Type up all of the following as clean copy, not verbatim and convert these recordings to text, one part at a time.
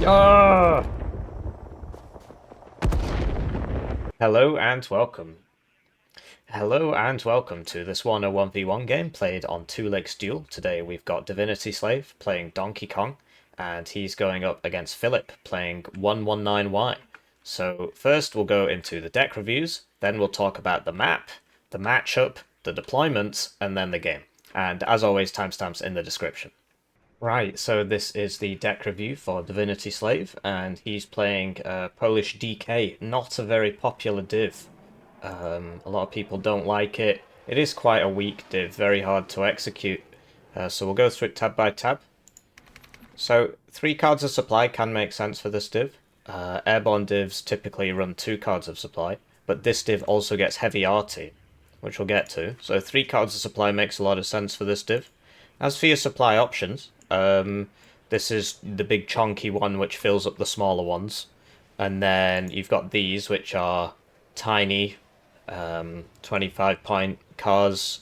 Yeah! Hello and welcome. Hello and welcome to this Warno 1v1 game played on Two Legs Duel. Today we've got Divinity Slave playing Donkey Kong, and he's going up against Philip playing 119Y. So first we'll go into the deck reviews, then we'll talk about the map, the matchup, the deployments, and then the game. And as always, timestamps in the description. Right, so this is the deck review for Divinity Slave, and he's playing Polish DK, not a very popular div. A lot of people don't like it. It is quite a weak div, very hard to execute. So we'll go through it tab by tab. So 3 cards of supply can make sense for this div. Airborne divs typically run 2 cards of supply, but this div also gets heavy arty, which we'll get to. So 3 cards of supply makes a lot of sense for this div. As for your supply options, this is the big chunky one which fills up the smaller ones. And then you've got these which are tiny, 25-point cars.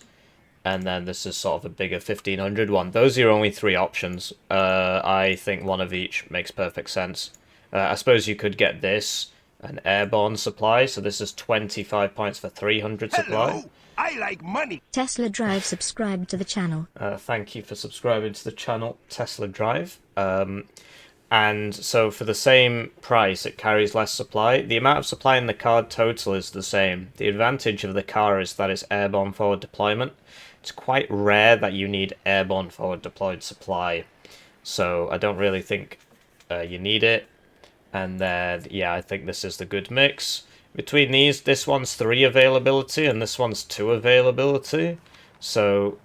And then this is sort of a bigger 1500 one. Those are your only 3 options. I think one of each makes perfect sense. I suppose you could get this, an airborne supply. So this is 25 points for 300 supply. Hello, I like money. Tesla Drive subscribed to the channel. Thank you for subscribing to the channel, Tesla Drive. And so for the same price, it carries less supply. The amount of supply in the card total is the same. The advantage of the car is that it's airborne forward deployment. It's quite rare that you need airborne forward deployed supply. So I don't really think you need it. And then, yeah, I think this is the good mix. Between these, this one's 3 availability and this one's 2 availability. So,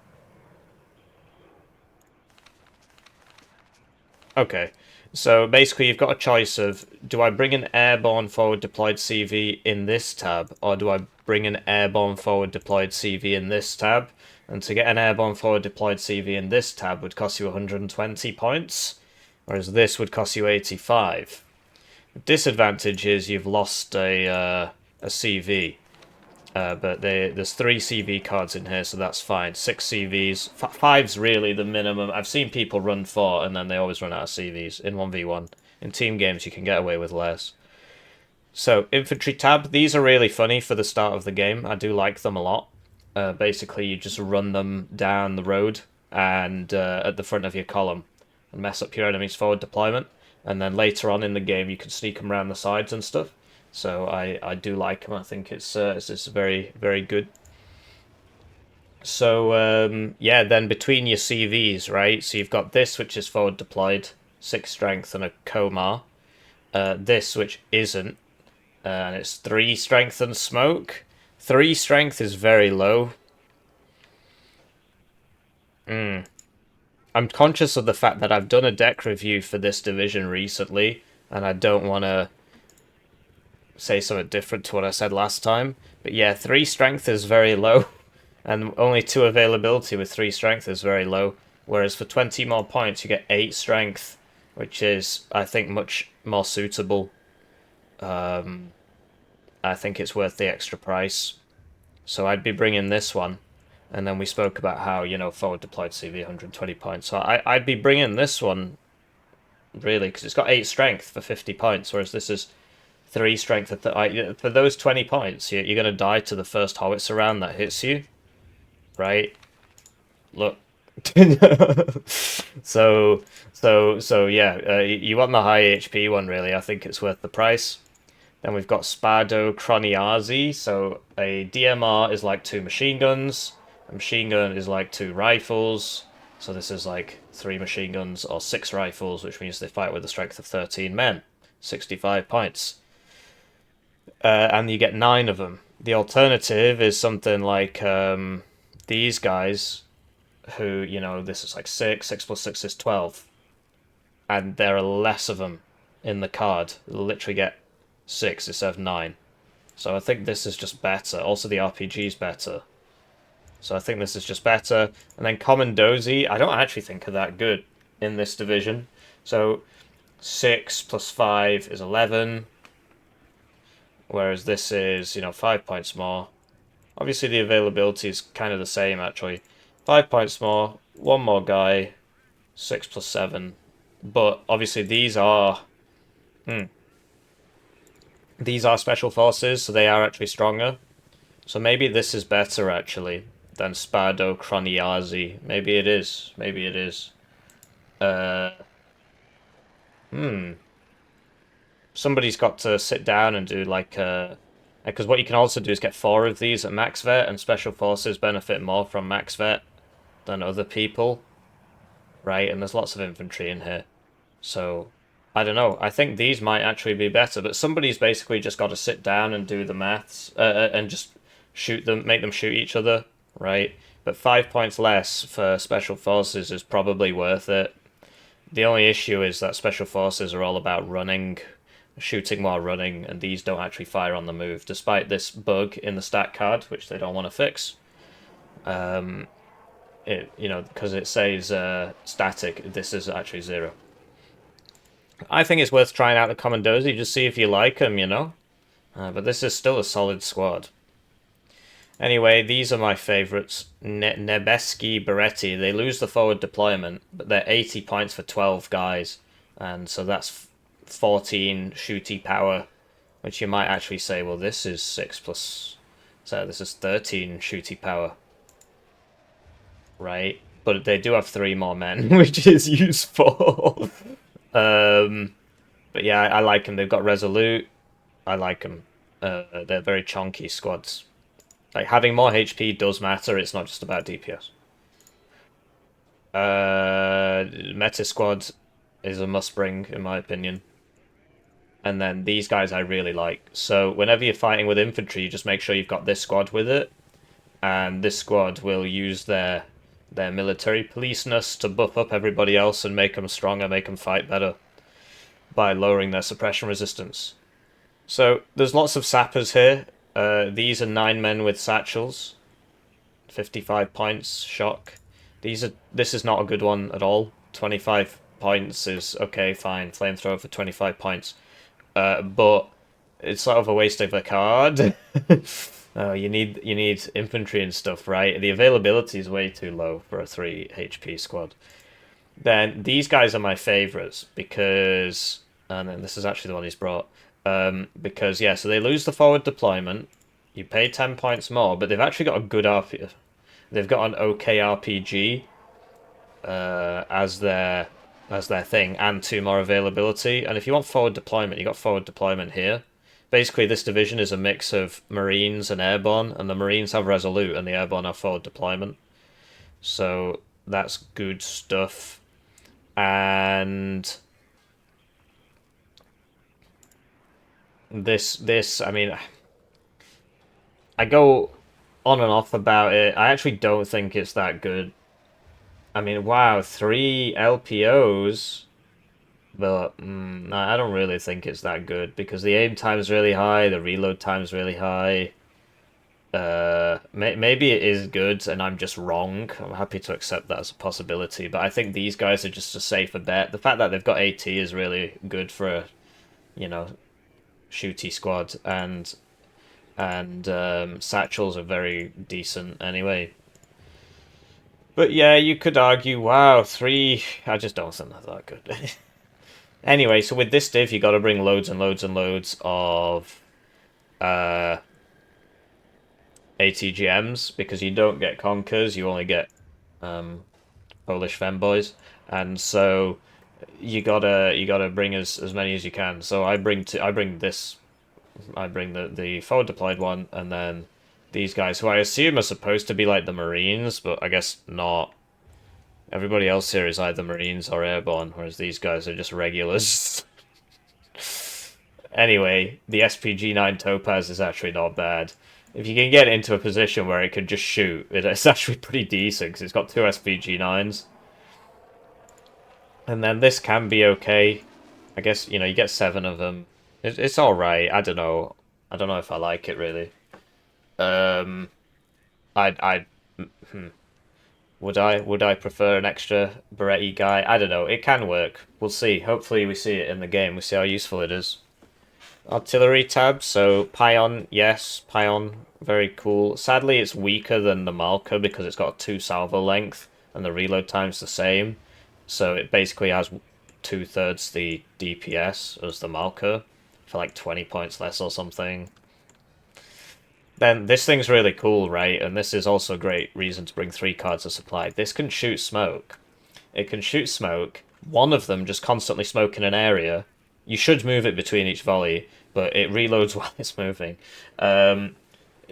okay. So basically you've got a choice of, do I bring an airborne forward deployed CV in this tab, or do I bring an airborne forward deployed CV in this tab? And to get an airborne forward deployed CV in this tab would cost you 120 points, whereas this would cost you 85. The disadvantage is you've lost a CV, but there's 3 CV cards in here, so that's fine. 6 CVs, 5's really the minimum. I've seen people run 4, and then they always run out of CVs in 1v1. In team games, you can get away with less. So, infantry tab, these are really funny for the start of the game. I do like them a lot. Basically, you just run them down the road and at the front of your column and mess up your enemy's forward deployment. And then later on in the game, you can sneak them around the sides and stuff. So I do like them. I think it's very, very good. So, yeah, then between your CVs, right? So you've got this, which is forward deployed, 6 strength and a Komar. This, which isn't, and it's 3 strength and smoke. 3 strength is very low. I'm conscious of the fact that I've done a deck review for this division recently, and I don't want to say something different to what I said last time. But yeah, 3 strength is very low, and only 2 availability with 3 strength is very low. Whereas for 20 more points, you get 8 strength, which is, I think, much more suitable. I think it's worth the extra price. So I'd be bringing this one. And then we spoke about how, you know, forward deployed CV 120 points. So I'd be bringing this one, really, because it's got 8 strength for 50 points, whereas this is 3 strength. For those 20 points, you're going to die to the first howitzer round that hits you. Right? Look. So yeah, you want the high HP one, really. I think it's worth the price. Then we've got Spado Kroniazi. So a DMR is like 2 machine guns. A machine gun is like 2 rifles, so this is like 3 machine guns or 6 rifles, which means they fight with a strength of 13 men, 65 points. And you get 9 of them. The alternative is something like these guys, who, you know, this is like 6 plus 6 is 12. And there are less of them in the card. You'll literally get 6 instead of 9. So I think this is just better. Also the RPG is better. So I think this is just better. And then Commandozi, I don't actually think are that good in this division. So 6 plus 5 is 11. Whereas this is, you know, 5 points more. Obviously the availability is kind of the same, actually. 5 points more, 1 more guy, 6 plus 7. But obviously these are Hmm. These are special forces, so they are actually stronger. So maybe this is better, actually, than Spado Croniazi. Maybe it is. Maybe it is. Uh, hmm. Somebody's got to sit down and do, like, because what you can also do is get 4 of these at max vet, and special forces benefit more from max vet than other people, right? And there's lots of infantry in here. So, I don't know. I think these might actually be better, but somebody's basically just got to sit down and do the maths, and just shoot them, make them shoot each other, right? But 5 points less for special forces is probably worth it. The only issue is that special forces are all about running, shooting while running, and these don't actually fire on the move, despite this bug in the stat card, which they don't want to fix. Because it says static, this is actually 0. I think it's worth trying out the Commandosi, just see if you like them. But this is still a solid squad. Anyway, these are my favourites. Nebeski Beretti. They lose the forward deployment, but they're 80 points for 12 guys. And so that's 14 shooty power, which you might actually say, well, this is 6 plus... So this is 13 shooty power. Right? But they do have 3 more men, which is useful. But yeah, I like them. They've got Resolute. I like them. They're very chunky squads. Like, having more HP does matter. It's not just about DPS. Meta squad is a must bring, in my opinion. And then these guys I really like. So whenever you're fighting with infantry, you just make sure you've got this squad with it. And this squad will use their military policeness to buff up everybody else and make them stronger, make them fight better by lowering their suppression resistance. So there's lots of sappers here. These are 9 men with satchels. 55 points, shock. This is not a good one at all. 25 points is okay, fine. Flamethrower for 25 points. But it's sort of a waste of a card. You need infantry and stuff, right? The availability is way too low for a 3 HP squad. Then these guys are my favourites because, and then this is actually the one he's brought. Because yeah, so they lose the forward deployment. You pay 10 points more, but they've actually got a good RP. They've got an okay RPG as their thing, and 2 more availability. And if you want forward deployment, you got forward deployment here. Basically, this division is a mix of Marines and Airborne, and the Marines have Resolute, and the Airborne have forward deployment. So that's good stuff. And this, I mean, I go on and off about it. I actually don't think it's that good. I mean, wow, 3 LPOs, but I don't really think it's that good because the aim time's really high, the reload time's really high. Maybe it is good and I'm just wrong. I'm happy to accept that as a possibility, but I think these guys are just a safer bet. The fact that they've got AT is really good for a, shooty squad, and satchels are very decent anyway. But yeah, you could argue, wow, 3... I just don't think they're that good. Anyway, so with this div, you got to bring loads and loads and loads of ATGMs, because you don't get Conkers, you only get Polish femboys, and so you gotta bring as many as you can. So I bring the forward deployed one, and then these guys, who I assume are supposed to be like the Marines, but I guess not. Everybody else here is either Marines or Airborne, whereas these guys are just regulars. Anyway, the SPG-9 Topaz is actually not bad. If you can get into a position where it can just shoot, it's actually pretty decent, because it's got 2 SPG-9s. And then this can be okay. I guess, you get 7 of them. It's alright, I don't know. I don't know if I like it, really. Would I prefer an extra Beretti guy? I don't know. It can work. We'll see. Hopefully we see it in the game. We see how useful it is. Artillery tab. So Pion, yes. Pion, very cool. Sadly, it's weaker than the Malka because it's got 2 salvo length and the reload time's the same. So it basically has 2/3 the DPS as the Malka for like 20 points less or something. Then this thing's really cool, right? And this is also a great reason to bring 3 cards of supply. This can shoot smoke. It can shoot smoke. One of them just constantly smoke in an area. You should move it between each volley, but it reloads while it's moving.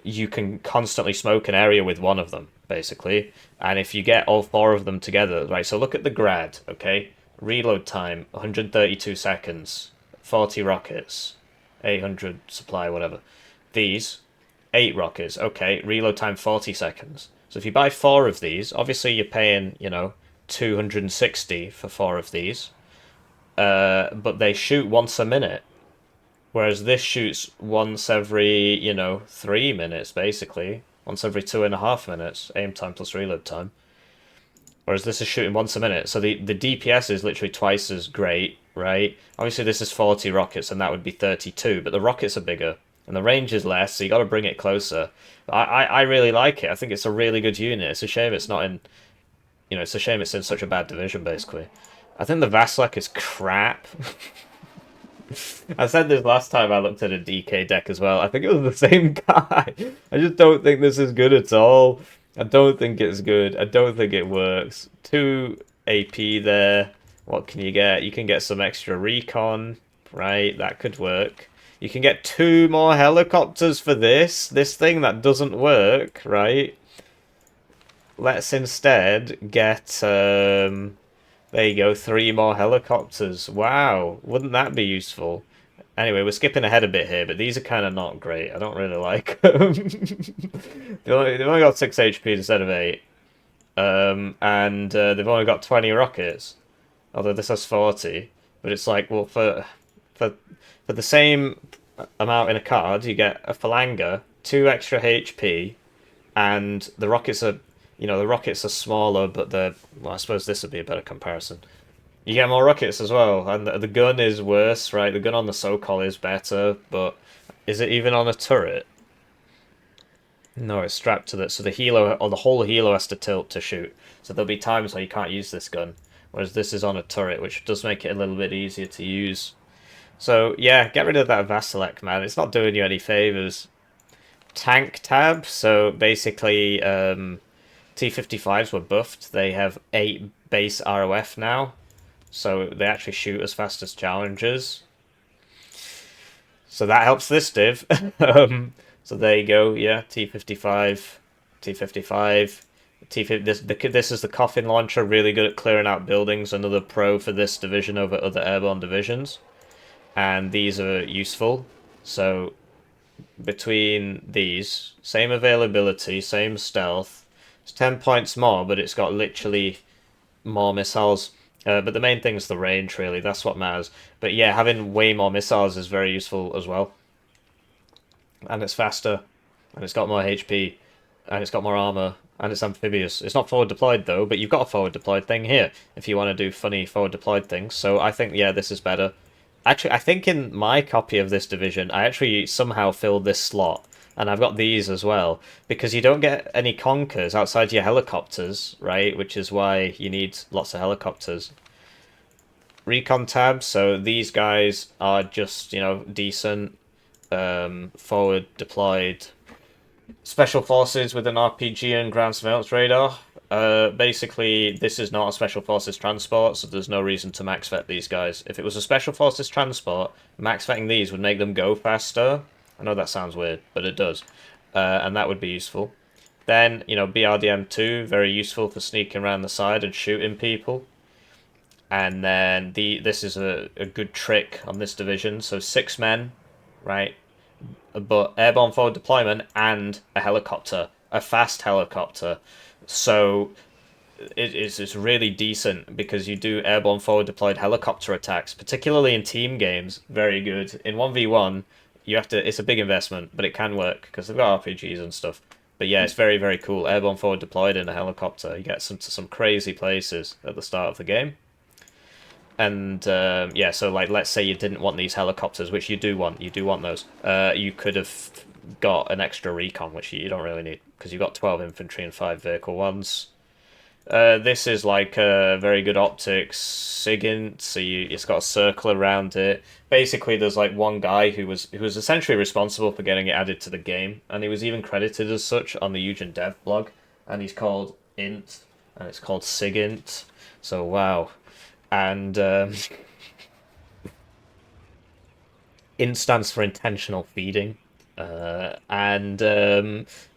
You can constantly smoke an area with one of them, basically. And if you get all 4 of them together, right, so look at the Grad, okay? Reload time, 132 seconds, 40 rockets, 800 supply, whatever. These, 8 rockets, okay, reload time 40 seconds. So if you buy 4 of these, obviously you're paying, 260 for 4 of these. But they shoot once a minute. Whereas this shoots once every, 3 minutes, basically. Once every 2.5 minutes, aim time plus reload time. Whereas this is shooting once a minute. So the DPS is literally twice as great, right? Obviously this is 40 rockets and that would be 32, but the rockets are bigger. And the range is less, so you got to bring it closer. I really like it. I think it's a really good unit. It's a shame it's not in... it's a shame it's in such a bad division, basically. I think the Vasilek is crap. I said this last time I looked at a DK deck as well. I think it was the same guy. I just don't think this is good at all. I don't think it's good. I don't think it works. 2 AP there. What can you get? You can get some extra recon, right? That could work. You can get 2 more helicopters for this. This thing that doesn't work, right? Let's instead get... there you go, 3 more helicopters. Wow, wouldn't that be useful? Anyway, we're skipping ahead a bit here, but these are kind of not great. I don't really like them. They've only got 6 HP instead of 8. And they've only got 20 rockets. Although this has 40. But it's like, well, for the same amount in a card, you get a Phalanger, 2 extra HP, and the rockets are... the rockets are smaller, but they're... Well, I suppose this would be a better comparison. You get more rockets as well, and the gun is worse, right? The gun on the Sokol is better, but is it even on a turret? No, it's strapped to the... So the helo, or the whole helo has to tilt to shoot. So there'll be times where you can't use this gun, whereas this is on a turret, which does make it a little bit easier to use. So, yeah, get rid of that Vasilek, man. It's not doing you any favours. Tank tab, so basically... T-55s were buffed. They have 8 base ROF now, so they actually shoot as fast as challengers. So that helps this div. So there you go. Yeah, T-55, T-55, T-50. This is the coffin launcher, really good at clearing out buildings. Another pro for this division over other airborne divisions, and these are useful. So between these, same availability, same stealth. It's 10 points more, but it's got literally more missiles. But the main thing is the range, really. That's what matters. But yeah, having way more missiles is very useful as well. And it's faster. And it's got more HP. And it's got more armor. And it's amphibious. It's not forward deployed, though, but you've got a forward deployed thing here if you want to do funny forward deployed things. So I think, yeah, this is better. Actually, I think in my copy of this division, I actually somehow filled this slot. And I've got these as well, because you don't get any conkers outside your helicopters, right? Which is why you need lots of helicopters. Recon tab, so these guys are just, decent, forward deployed special forces with an RPG and ground surveillance radar. Basically, this is not a special forces transport, so there's no reason to max vet these guys. If it was a special forces transport, max vetting these would make them go faster. I know that sounds weird, but it does. And that would be useful. Then, BRDM2, very useful for sneaking around the side and shooting people. And then this is a good trick on this division. So 6 men, right? But airborne forward deployment and a helicopter. A fast helicopter. So it's really decent because you do airborne forward deployed helicopter attacks, particularly in team games. Very good. In 1v1... you have to... It's a big investment, but it can work because they've got RPGs and stuff. But yeah, it's very, very cool. Airborne forward deployed in a helicopter. You get to some crazy places at the start of the game. And yeah, so like, let's say you didn't want these helicopters, which you do want. You do want those. You could have got an extra recon, which you don't really need because you've got 12 infantry and 5 vehicle ones. This is like a very good optics SIGINT, so it's got a circle around it. Basically, there's like one guy who was essentially responsible for getting it added to the game, and he was even credited as such on the Eugen Dev blog, and he's called Int, and it's called SIGINT. So wow, and Int stands for intentional feeding.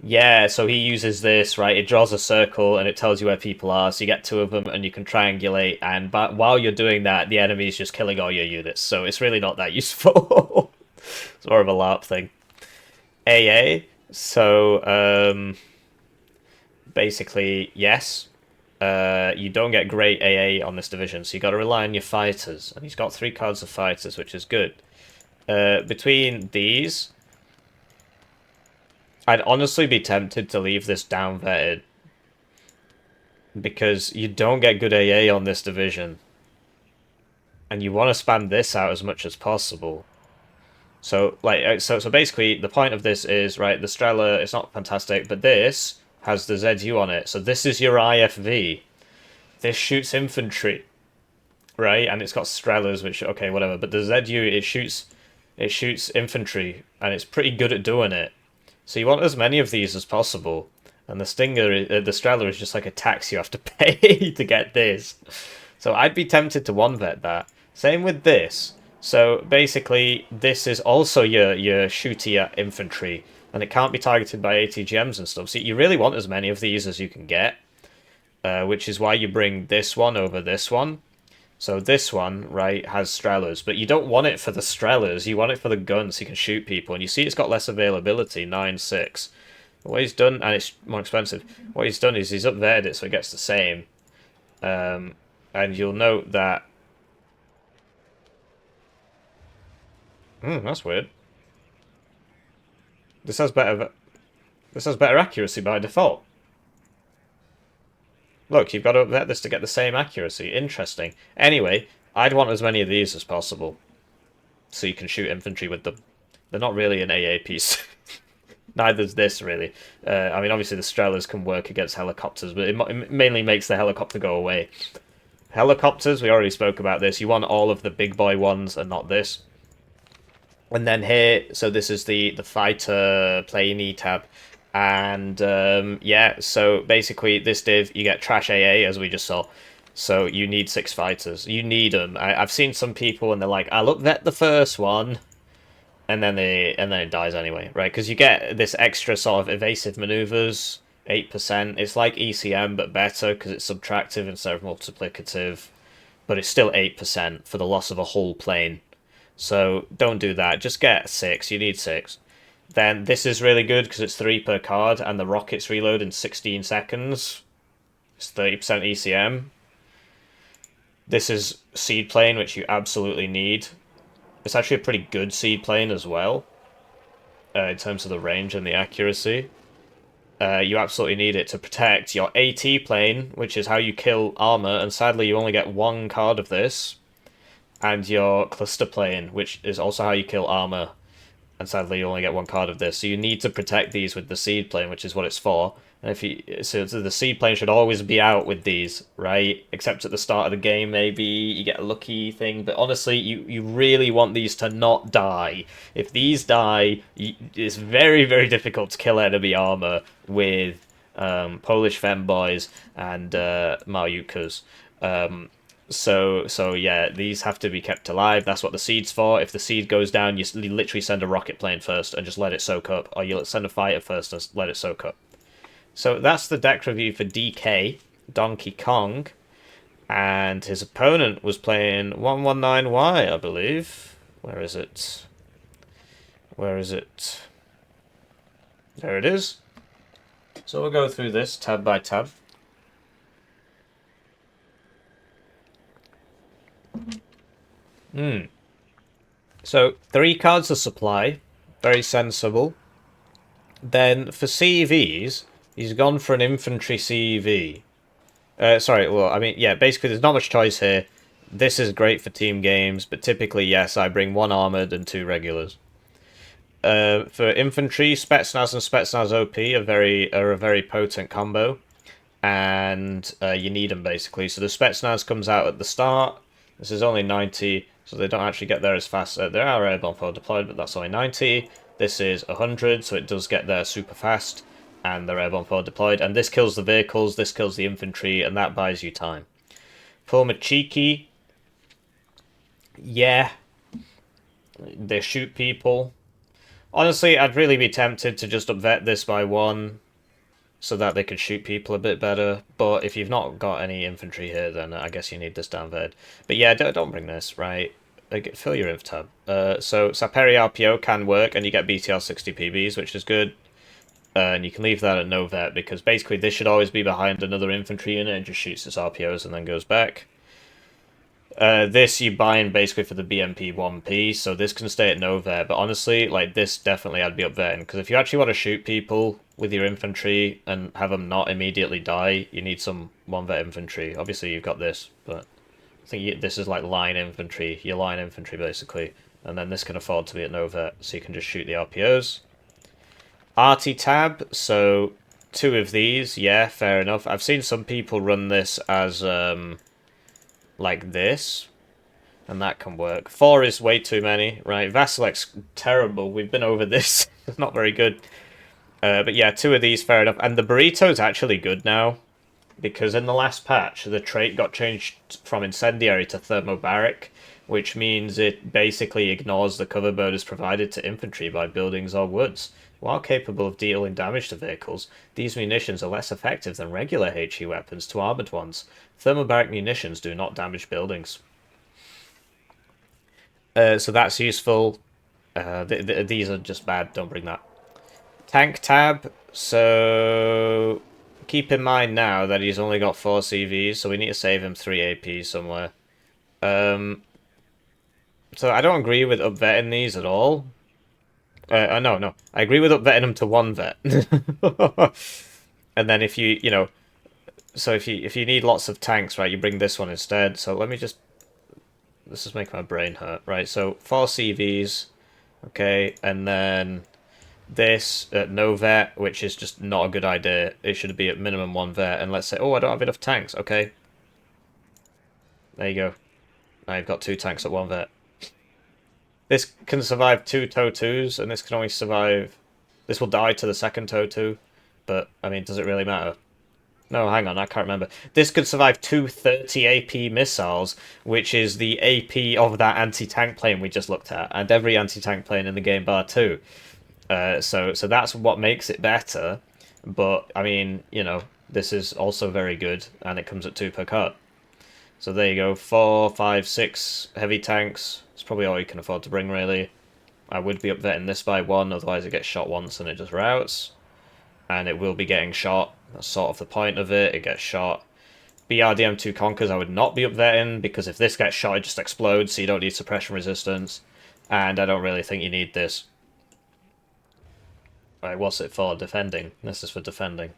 Yeah, so he uses this, right? It draws a circle and it tells you where people are. So you get two of them and you can triangulate. And but while you're doing that, the enemy is just killing all your units. So it's really not that useful. It's more of a LARP thing. AA. So basically, yes. You don't get great AA on this division, so you got to rely on your fighters. And he's got 3 cards of fighters, which is good. Between these, I'd honestly be tempted to leave this down vetted because you don't get good AA on this division. And you want to spam this out as much as possible. So so basically the point of this is, right, the Strela, it's not fantastic, but this has the ZU on it. So this is your IFV. This shoots infantry, right? And it's got Strelas, which, okay, whatever, but the ZU, it shoots infantry and it's pretty good at doing it. So you want as many of these as possible. And the Stinger, the Strela is just like a tax you have to pay to get this. So I'd be tempted to one-vet that. Same with this. So basically, this is also your shooty infantry. And it can't be targeted by ATGMs and stuff. So you really want as many of these as you can get. Which is why you bring this one over this one. So this one, right, has Strelas, but you don't want it for the Strelas, you want it for the guns so you can shoot people. And you see it's got less availability, 9-6. What he's done, and it's more expensive, what he's done is he's upvetted it so it gets the same. And you'll note that... that's weird. This has better accuracy by default. Look, you've got to upvet this to get the same accuracy. Interesting. Anyway, I'd want as many of these as possible. So you can shoot infantry with them. They're not really an AA piece. Neither's this, really. I mean, obviously the Strelas can work against helicopters, but it mainly makes the helicopter go away. Helicopters, we already spoke about this. You want all of the big boy ones and not this. And then here, so this is the fighter planey tab. And yeah, so basically this div, you get trash AA, as we just saw. So you need 6 fighters. You need them. I've seen some people and they're like, I'll upvet the first one. And then it dies anyway, right? Because you get this extra sort of evasive maneuvers, 8%. It's like ECM, but better because it's subtractive instead of multiplicative. But it's still 8% for the loss of a whole plane. So don't do that. Just get 6. You need 6. Then this is really good because it's 3 per card, and the rockets reload in 16 seconds. It's 30% ECM. This is seed plane, which you absolutely need. It's actually a pretty good seed plane as well, in terms of the range and the accuracy. You absolutely need it to protect your AT plane, which is how you kill armor, and sadly you only get 1 card of this. And your cluster plane, which is also how you kill armor. And sadly, you only get 1 card of this, so you need to protect these with the seed plane, which is what it's for. And so the seed plane should always be out with these, right? Except at the start of the game, maybe you get a lucky thing. But honestly, you really want these to not die. If these die, it's very, very difficult to kill enemy armor with Polish femboys and Maryukas. So yeah, these have to be kept alive. That's what the seed's for. If the seed goes down, you literally send a rocket plane first and just let it soak up, or you send a fighter first and let it soak up. So that's the deck review for DK, Donkey Kong, and his opponent was playing 119Y, I believe. Where is it? Where is it? There it is. So we'll go through this tab by tab. So 3 cards of supply, very sensible. Then for CVs, he's gone for an infantry CV. Sorry, well, I mean, yeah, basically there's not much choice here. This is great for team games, but typically, yes, I bring 1 armored and 2 regulars. For infantry, Spetsnaz and Spetsnaz OP are a very potent combo. and you need them basically. So the Spetsnaz comes out at the start. This is only 90, so they don't actually get there as fast. There are airborne forward deployed, but that's only 90. This is 100, so it does get there super fast, and they're airborne forward deployed. And this kills the vehicles, this kills the infantry, and that buys you time. Form a cheeky. Yeah, they shoot people. Honestly, I'd really be tempted to just upvet this by 1 so that they could shoot people a bit better. But if you've not got any infantry here, then I guess you need this downvet. But yeah, don't bring this, right? Fill your inf tab. So Saperi RPO can work, and you get BTR 60 PBs, which is good. And you can leave that at no vet, because basically this should always be behind another infantry unit and just shoots its RPOs and then goes back. This you buy in basically for the BMP 1P, so this can stay at no vet, but honestly, like, this definitely I'd be upvetting, because if you actually want to shoot people with your infantry and have them not immediately die, you need some 1-vet infantry. Obviously you've got this, but I think this is like line infantry, your line infantry basically, and then this can afford to be at no vet, so you can just shoot the RPOs. Arty tab, so 2 of these, yeah, fair enough. I've seen some people run this as, like this, and that can work. 4 is way too many, right? Vasilec's terrible. We've been over this. It's not very good. But yeah, 2 of these, fair enough. And the burrito's actually good now, because in the last patch, the trait got changed from incendiary to thermobaric, which means it basically ignores the cover bonus provided to infantry by buildings or woods. While capable of dealing damage to vehicles, these munitions are less effective than regular HE weapons to armoured ones. Thermobaric munitions do not damage buildings. So that's useful. These are just bad, don't bring that. Tank tab, so keep in mind now that he's only got 4 CVs, so we need to save him 3 AP somewhere. So I don't agree with upvetting these at all. No. I agree with upvetting them to 1 vet. And then if you know, so if you need lots of tanks, right, you bring this one instead. So let me just, this is making my brain hurt, right? So 4 CVs, okay, and then this no vet, which is just not a good idea. It should be at minimum 1 vet. And let's say, oh, I don't have enough tanks. Okay, there you go. Now you've got 2 tanks at 1 vet. This can survive 2 TOW2s, and this can only survive... This will die to the second TOW2, but, I mean, does it really matter? No, hang on, I can't remember. This could survive 2 30 AP missiles, which is the AP of that anti-tank plane we just looked at, and every anti-tank plane in the game bar 2. So that's what makes it better, but, I mean, you know, this is also very good, and it comes at 2 per card. So there you go, 4, 5, 6 heavy tanks. It's probably all you can afford to bring, really. I would be upvetting this by 1, otherwise it gets shot once and it just routs. And it will be getting shot. That's sort of the point of it. It gets shot. BRDM2 Conquers I would not be upvetting, because if this gets shot, it just explodes, so you don't need suppression resistance. And I don't really think you need this. Right, what's it for? Defending. This is for defending.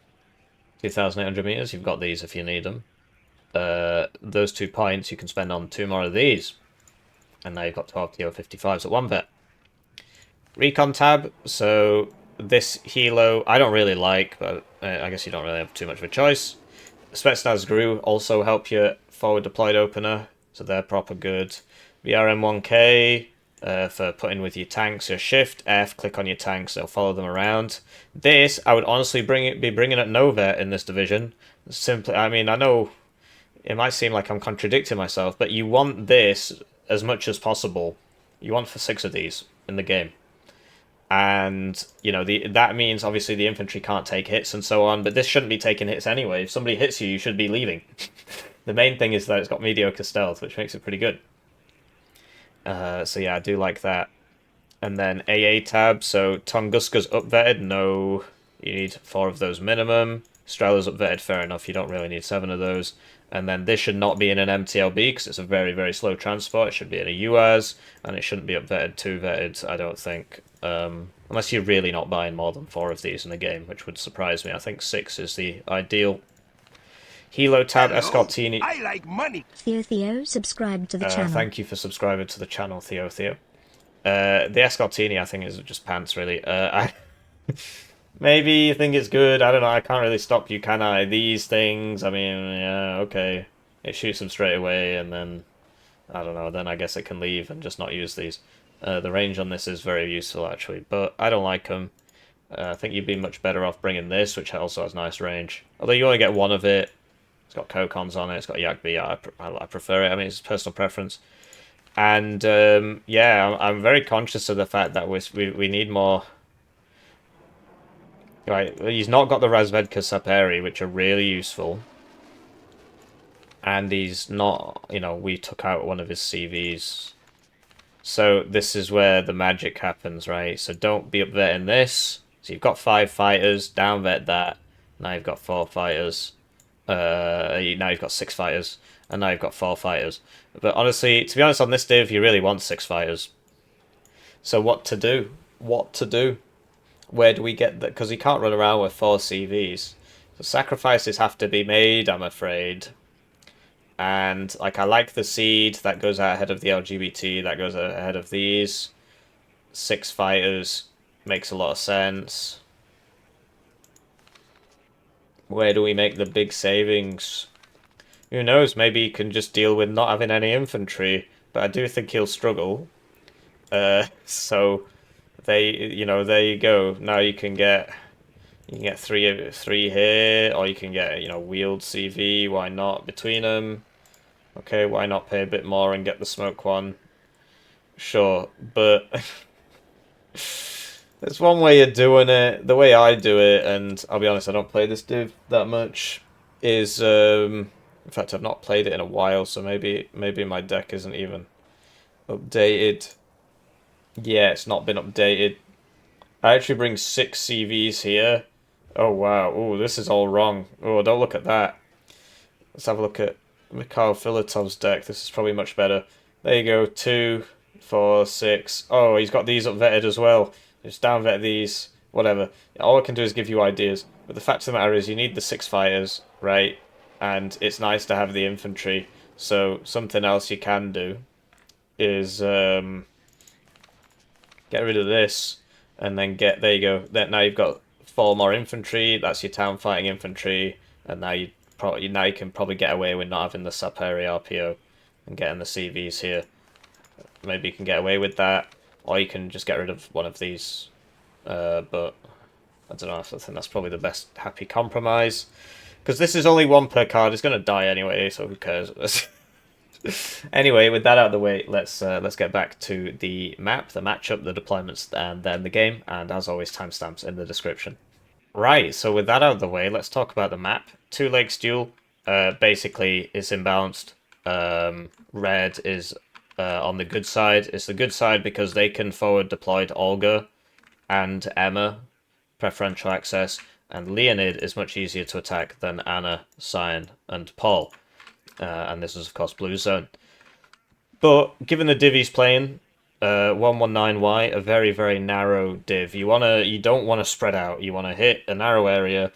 2,800 meters, you've got these if you need them. Those 2 points you can spend on 2 more of these. And now you've got 12 TO55s at 1 vet. Recon tab, so this helo I don't really like, but I guess you don't really have too much of a choice. Spetsnaz Gru also help your forward deployed opener, so they're proper good. BRM1K for putting with your tanks, your shift F, click on your tanks, they'll follow them around. This I would honestly be bringing at no vet in this division. Simply, I mean, I know it might seem like I'm contradicting myself, but you want this as much as possible. You want for 6 of these in the game. And, you know, that means obviously the infantry can't take hits and so on, but this shouldn't be taking hits anyway. If somebody hits you, you should be leaving. The main thing is that it's got mediocre stealth, which makes it pretty good. So yeah, I do like that. And then AA tab, so Tunguska's upvetted, no, you need 4 of those minimum. Strela's upvetted, fair enough, you don't really need 7 of those. And then this should not be in an MTLB, because it's a very, very slow transport. It should be in a UAS, and it shouldn't be upvetted, 2 vetted, I don't think. Unless you're really not buying more than 4 of these in the game, which would surprise me. I think 6 is the ideal. Helo tab, Escortini. I like money. Theo, subscribe to the channel. Thank you for subscribing to the channel, Theo. The Escortini, I think, is just pants, really. Maybe you think it's good. I don't know. I can't really stop you, can I? These things. I mean, yeah, okay. It shoots them straight away, and then I don't know. Then I guess it can leave and just not use these. The range on this is very useful actually, but I don't like them. I think you'd be much better off bringing this, which also has nice range. Although you only get one of it. It's got Kokons on it. It's got Yak B. I prefer it. I mean, it's personal preference. And yeah, I'm very conscious of the fact that we need more. Right, he's not got the Razvedka Saperi, which are really useful. And he's not, we took out one of his CVs. So this is where the magic happens, right? So don't be upvetting this. So you've got 5 fighters, down vet that. Now you've got 4 fighters. Now you've got 6 fighters. And now you've got 4 fighters. But honestly, to be honest, on this div, you really want 6 fighters. So what to do? What to do? Where do we get that? Because you can't run around with 4 CVs. So sacrifices have to be made, I'm afraid. And like I like the seed that goes out ahead of the LGBT, that goes ahead of these. 6 fighters makes a lot of sense. Where do we make the big savings? Who knows? Maybe he can just deal with not having any infantry, but I do think he'll struggle. So there you go. Now you can get three here, or you can get wheeled CV. Why not between them? Okay, why not pay a bit more and get the smoke one? Sure, but there's one way of doing it. The way I do it, and I'll be honest, I don't play this div that much, is in fact I've not played it in a while, so maybe my deck isn't even updated. Yeah, it's not been updated. I actually bring 6 CVs here. Oh wow, oh this is all wrong. Oh, don't look at that. Let's have a look at Mikhail Filatov's deck. This is probably much better. There you go, 2, 4, 6. Oh, he's got these up vetted as well. Just down vet these, whatever. All I can do is give you ideas. But the fact of the matter is you need the 6 fighters, right? And it's nice to have the infantry. So something else you can do is get rid of this and then there you go. Now you've got 4 more infantry. That's your town fighting infantry, and now you can probably get away with not having the Saperi RPO and getting the CVs here. Maybe you can get away with that, or you can just get rid of one of these. But I don't know. I think that's probably the best happy compromise, because this is only 1 per card. It's gonna die anyway, so who cares? Anyway, with that out of the way, let's get back to the map, the matchup, the deployments, and then the game. And as always, timestamps in the description. Right, so with that out of the way, let's talk about the map. 2 Lakes Duel basically is imbalanced. Red is on the good side. It's the good side because they can forward deploy Olga and Emma, preferential access, and Leonid is much easier to attack than Anna, Cyan, and Paul. And this is, of course, Blue Zone. But given the div he's playing, 119Y, a very, very narrow div. You don't want to spread out. You want to hit a narrow area.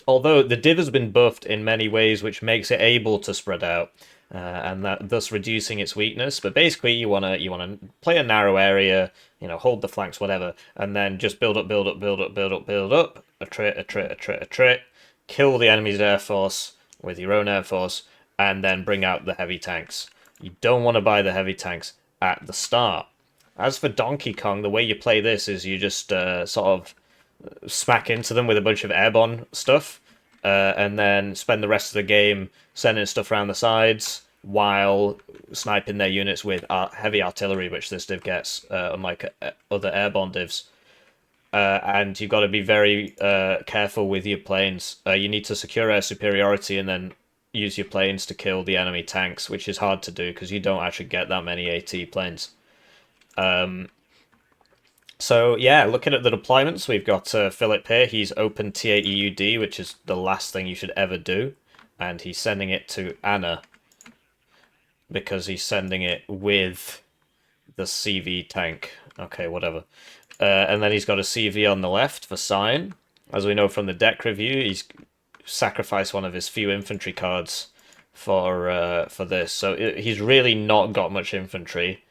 Although the div has been buffed in many ways, which makes it able to spread out, and that thus reducing its weakness. But basically, you wanna play a narrow area, hold the flanks, whatever, and then just build up, build up, build up, build up, build up, a trit, kill the enemy's air force with your own air force, and then bring out the heavy tanks. You don't want to buy the heavy tanks at the start. As for Donkey Kong, the way you play this is you just sort of smack into them with a bunch of airborne stuff, and then spend the rest of the game sending stuff around the sides while sniping their units with heavy artillery, which this div gets, unlike other airborne divs. And you've got to be very careful with your planes. You need to secure air superiority and then use your planes to kill the enemy tanks, which is hard to do because you don't actually get that many AT planes. So yeah, looking at the deployments, we've got Philip here. He's open T-80UD, which is the last thing you should ever do. And he's sending it to Anna because he's sending it with the CV tank. Okay, whatever. And then he's got a CV on the left for Cyan. As we know from the deck review, he's sacrificed one of his few infantry cards for this. So he's really not got much infantry.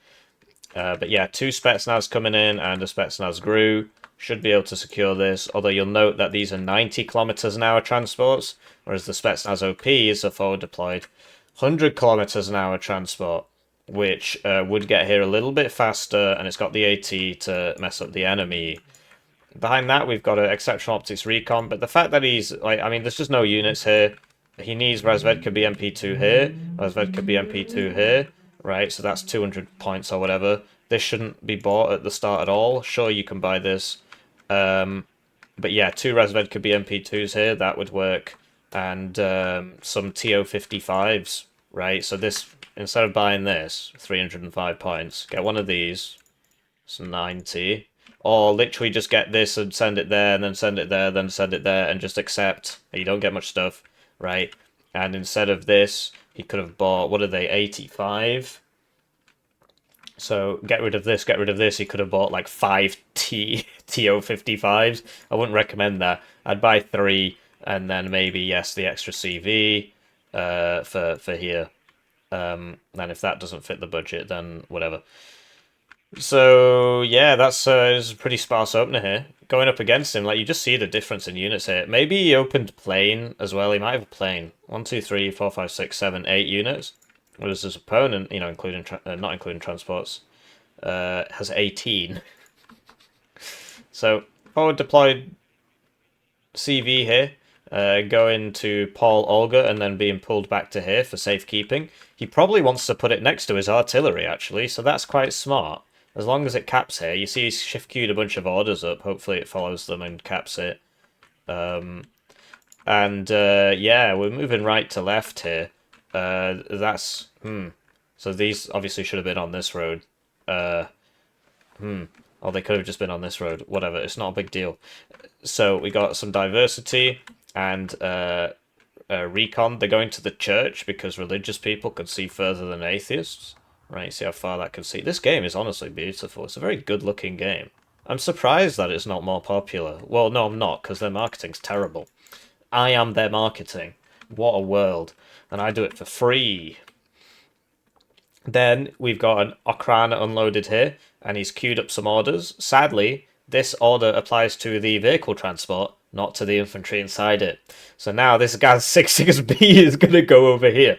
But yeah, 2 Spetsnaz coming in and a Spetsnaz Gru. should be able to secure this, although you'll note that these are 90 kilometers an hour transports, whereas the Spetsnaz OP is a forward deployed 100 kilometers an hour transport, which would get here a little bit faster, and it's got the AT to mess up the enemy. Behind that, we've got an exceptional optics recon, but the fact that he's, like, I mean, there's just no units here. He needs Razvedka BMP2 here, Razvedka BMP2 here, right? So that's 200 points or whatever. This shouldn't be bought at the start at all. Sure, you can buy this. But yeah, 2 Razvedka BMP2s here, that would work. And some TO55s, right? So this, instead of buying this, 305 points, get one of these. It's 90. Or literally just get this and send it there, and then send it there, then send it there, and just accept. You don't get much stuff, right? And instead of this, he could have bought, what are they, 85? So get rid of this, get rid of this. He could have bought like 5 TO55s. I wouldn't recommend that. I'd buy 3, and then maybe, yes, the extra CV for here. And if that doesn't fit the budget, then whatever. So yeah, that's a pretty sparse opener here. Going up against him, like, you just see the difference in units here. Maybe he opened plane as well. He might have a plane. 1, 2, 3, 4, 5, 6, 7, 8 units. Whereas his opponent, you know, including not including transports, has 18. So forward deployed CV here, going to Paul Olga and then being pulled back to here for safekeeping. He probably wants to put it next to his artillery, actually, so that's quite smart. As long as it caps here, you see he's shift queued a bunch of orders up. Hopefully it follows them and caps it. Yeah, we're moving right to left here. That's... So these obviously should have been on this road. Or they could have just been on this road. Whatever, it's not a big deal. So we got some diversity and recon. They're going to the church because religious people could see further than atheists. Right, see how far that can see. This game is honestly beautiful. It's a very good-looking game. I'm surprised that it's not more popular. Well, no, I'm not, because their marketing's terrible. I am their marketing. What a world. And I do it for free. Then we've got an Okrana unloaded here, and he's queued up some orders. Sadly, this order applies to the vehicle transport, not to the infantry inside it. So now this guy's 66B is going to go over here.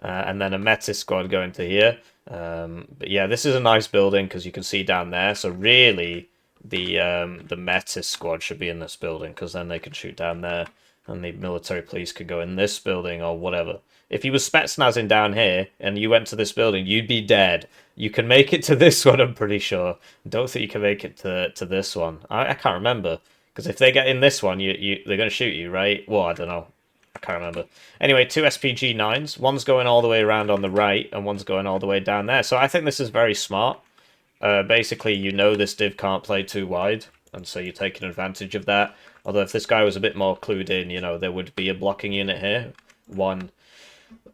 And then a Metis squad going to here. But yeah, this is a nice building because you can see down there. So really, the Metis squad should be in this building because then they can shoot down there. And the military police could go in this building or whatever. If you were Spetsnazing down here and you went to this building, you'd be dead. You can make it to this one, I'm pretty sure. Don't think you can make it to this one. I can't remember. Because if they get in this one, they're going to shoot you, right? Well, I don't know. I can't remember. Anyway, 2 SPG-9s. One's going all the way around on the right, and one's going all the way down there. So I think this is very smart. Basically, you know this div can't play too wide, and so you're taking advantage of that. Although if this guy was a bit more clued in, you know, there would be a blocking unit here. One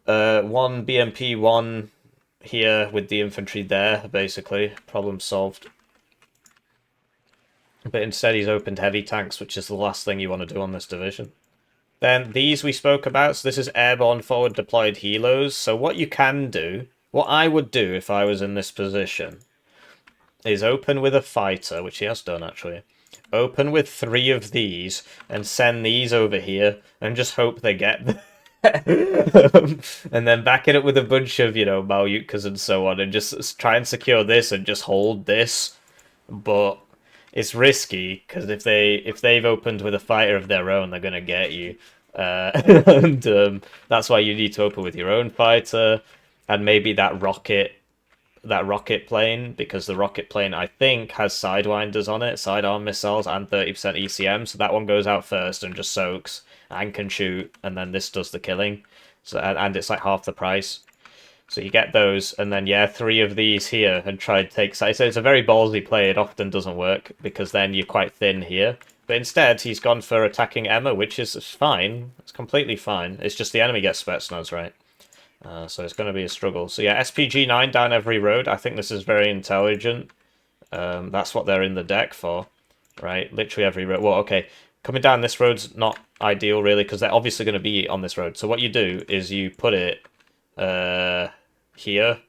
BMP, one here with the infantry there, basically. Problem solved. But instead he's opened heavy tanks, which is the last thing you want to do on this division. Then these we spoke about, so this is airborne forward deployed helos. So what you can do, what I would do if I was in this position, is open with a fighter, which he has done actually. Open with 3 of these and send these over here and just hope they get them. And then back it up with a bunch of, you know, Malyutkas and so on and just try and secure this and just hold this. But it's risky because if they've opened with a fighter of their own, they're gonna get you, and that's why you need to open with your own fighter and maybe that rocket plane, because the rocket plane I think has sidewinders on it, sidearm missiles, and 30% ECM. So that one goes out first and just soaks and can shoot, and then this does the killing. So and it's like half the price. So you get those, and then, yeah, 3 of these here, and try to take... So it's a very ballsy play. It often doesn't work, because then you're quite thin here. But instead, he's gone for attacking Emma, which is fine. It's completely fine. It's just the enemy gets Spetsnaz, right? So it's going to be a struggle. So yeah, SPG-9 down every road. I think this is very intelligent. That's what they're in the deck for, right? Literally every road. Well, okay, coming down this road's not ideal, really, because they're obviously going to be on this road. So what you do is you put it... here.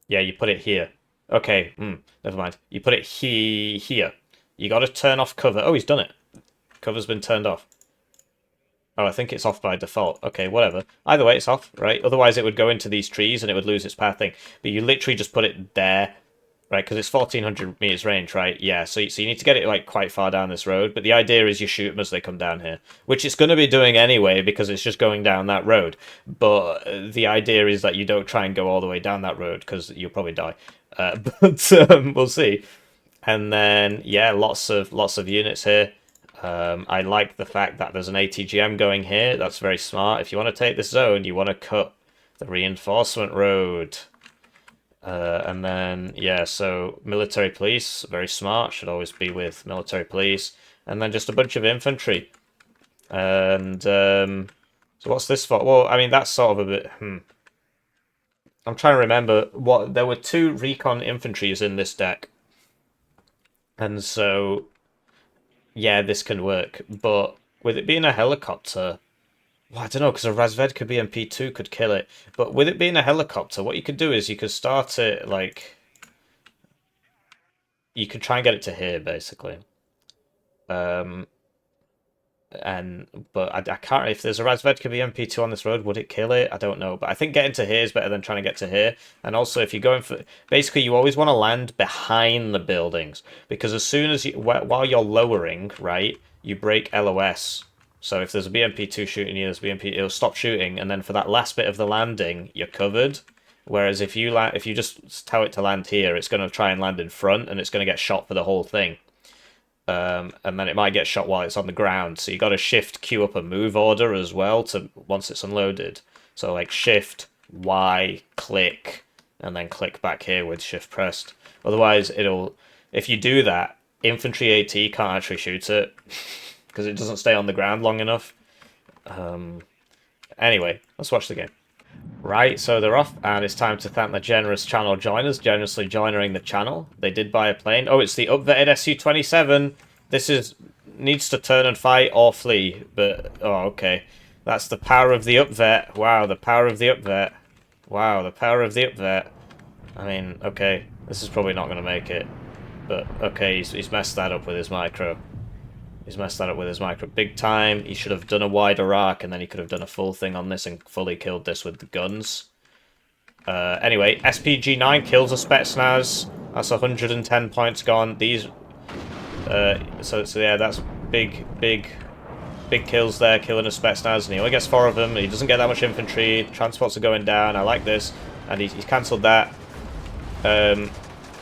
Yeah, you put it here. Okay, never mind. You put it here. You got to turn off cover. Oh, he's done it. Cover's been turned off. Oh, I think it's off by default. Okay, whatever. Either way, it's off, right? Otherwise, it would go into these trees and it would lose its path thing. But you literally just put it there, right? Because it's 1,400 meters range, right? Yeah, so you need to get it, like, quite far down this road. But the idea is you shoot them as they come down here. Which it's going to be doing anyway, because it's just going down that road. But the idea is that you don't try and go all the way down that road, because you'll probably die. But we'll see. And then, yeah, lots of units here. I like the fact that there's an ATGM going here. That's very smart. If you want to take this zone, you want to cut the reinforcement road. And then, yeah, so military police, very smart. Should always be with military police. And then just a bunch of infantry. And so what's this for? Well, I mean, that's sort of a bit... I'm trying to remember what... There were 2 recon infantries in this deck. And so... yeah, this can work, but with it being a helicopter, well, I don't know, because a Razvedka BMP-2 could kill it, but with it being a helicopter, what you could do is you could start it, like, you could try and get it to here, basically. But I can't, if there's a Razvedka BMP-2 on this road, would it kill it? I don't know, but I think getting to here is better than trying to get to here. And also, if you're going for, basically, you always want to land behind the buildings, because as soon as you, while you're lowering, right, you break LOS. So if there's a BMP-2 shooting you, there's BMP, it'll stop shooting, and then for that last bit of the landing, you're covered. Whereas if you just tell it to land here, it's going to try and land in front, and it's going to get shot for the whole thing. And then it might get shot while it's on the ground. So you got to shift queue up a move order as well to once it's unloaded. So like shift, Y, click, and then click back here with shift pressed. Otherwise, if you do that, infantry AT can't actually shoot it because it doesn't stay on the ground long enough. Anyway, let's watch the game. Right, so they're off, and it's time to thank the generous channel joiners, generously joining the channel. They did buy a plane. Oh, it's the upvetted Su-27. This needs to turn and fight or flee, but, oh, okay. That's the power of the upvet. Wow, the power of the upvet. Wow, the power of the upvet. I mean, okay, this is probably not going to make it. But, okay, he's messed that up with his micro. He's messed that up with his micro big time. He should have done a wider arc, and then he could have done a full thing on this and fully killed this with the guns. Anyway, SPG-9 kills a Spetsnaz. That's 110 points gone. These... so yeah, that's big kills there, killing a Spetsnaz, and he only gets 4 of them. He doesn't get that much infantry. Transports are going down. I like this. And he's cancelled that.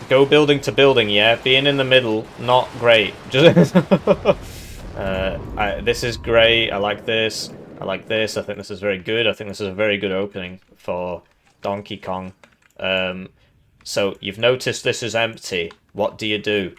Go building to building, yeah. Being in the middle, not great. Just this is great. I like this. I like this. I think this is very good. I think this is a very good opening for Donkey Kong. So you've noticed this is empty. What do you do?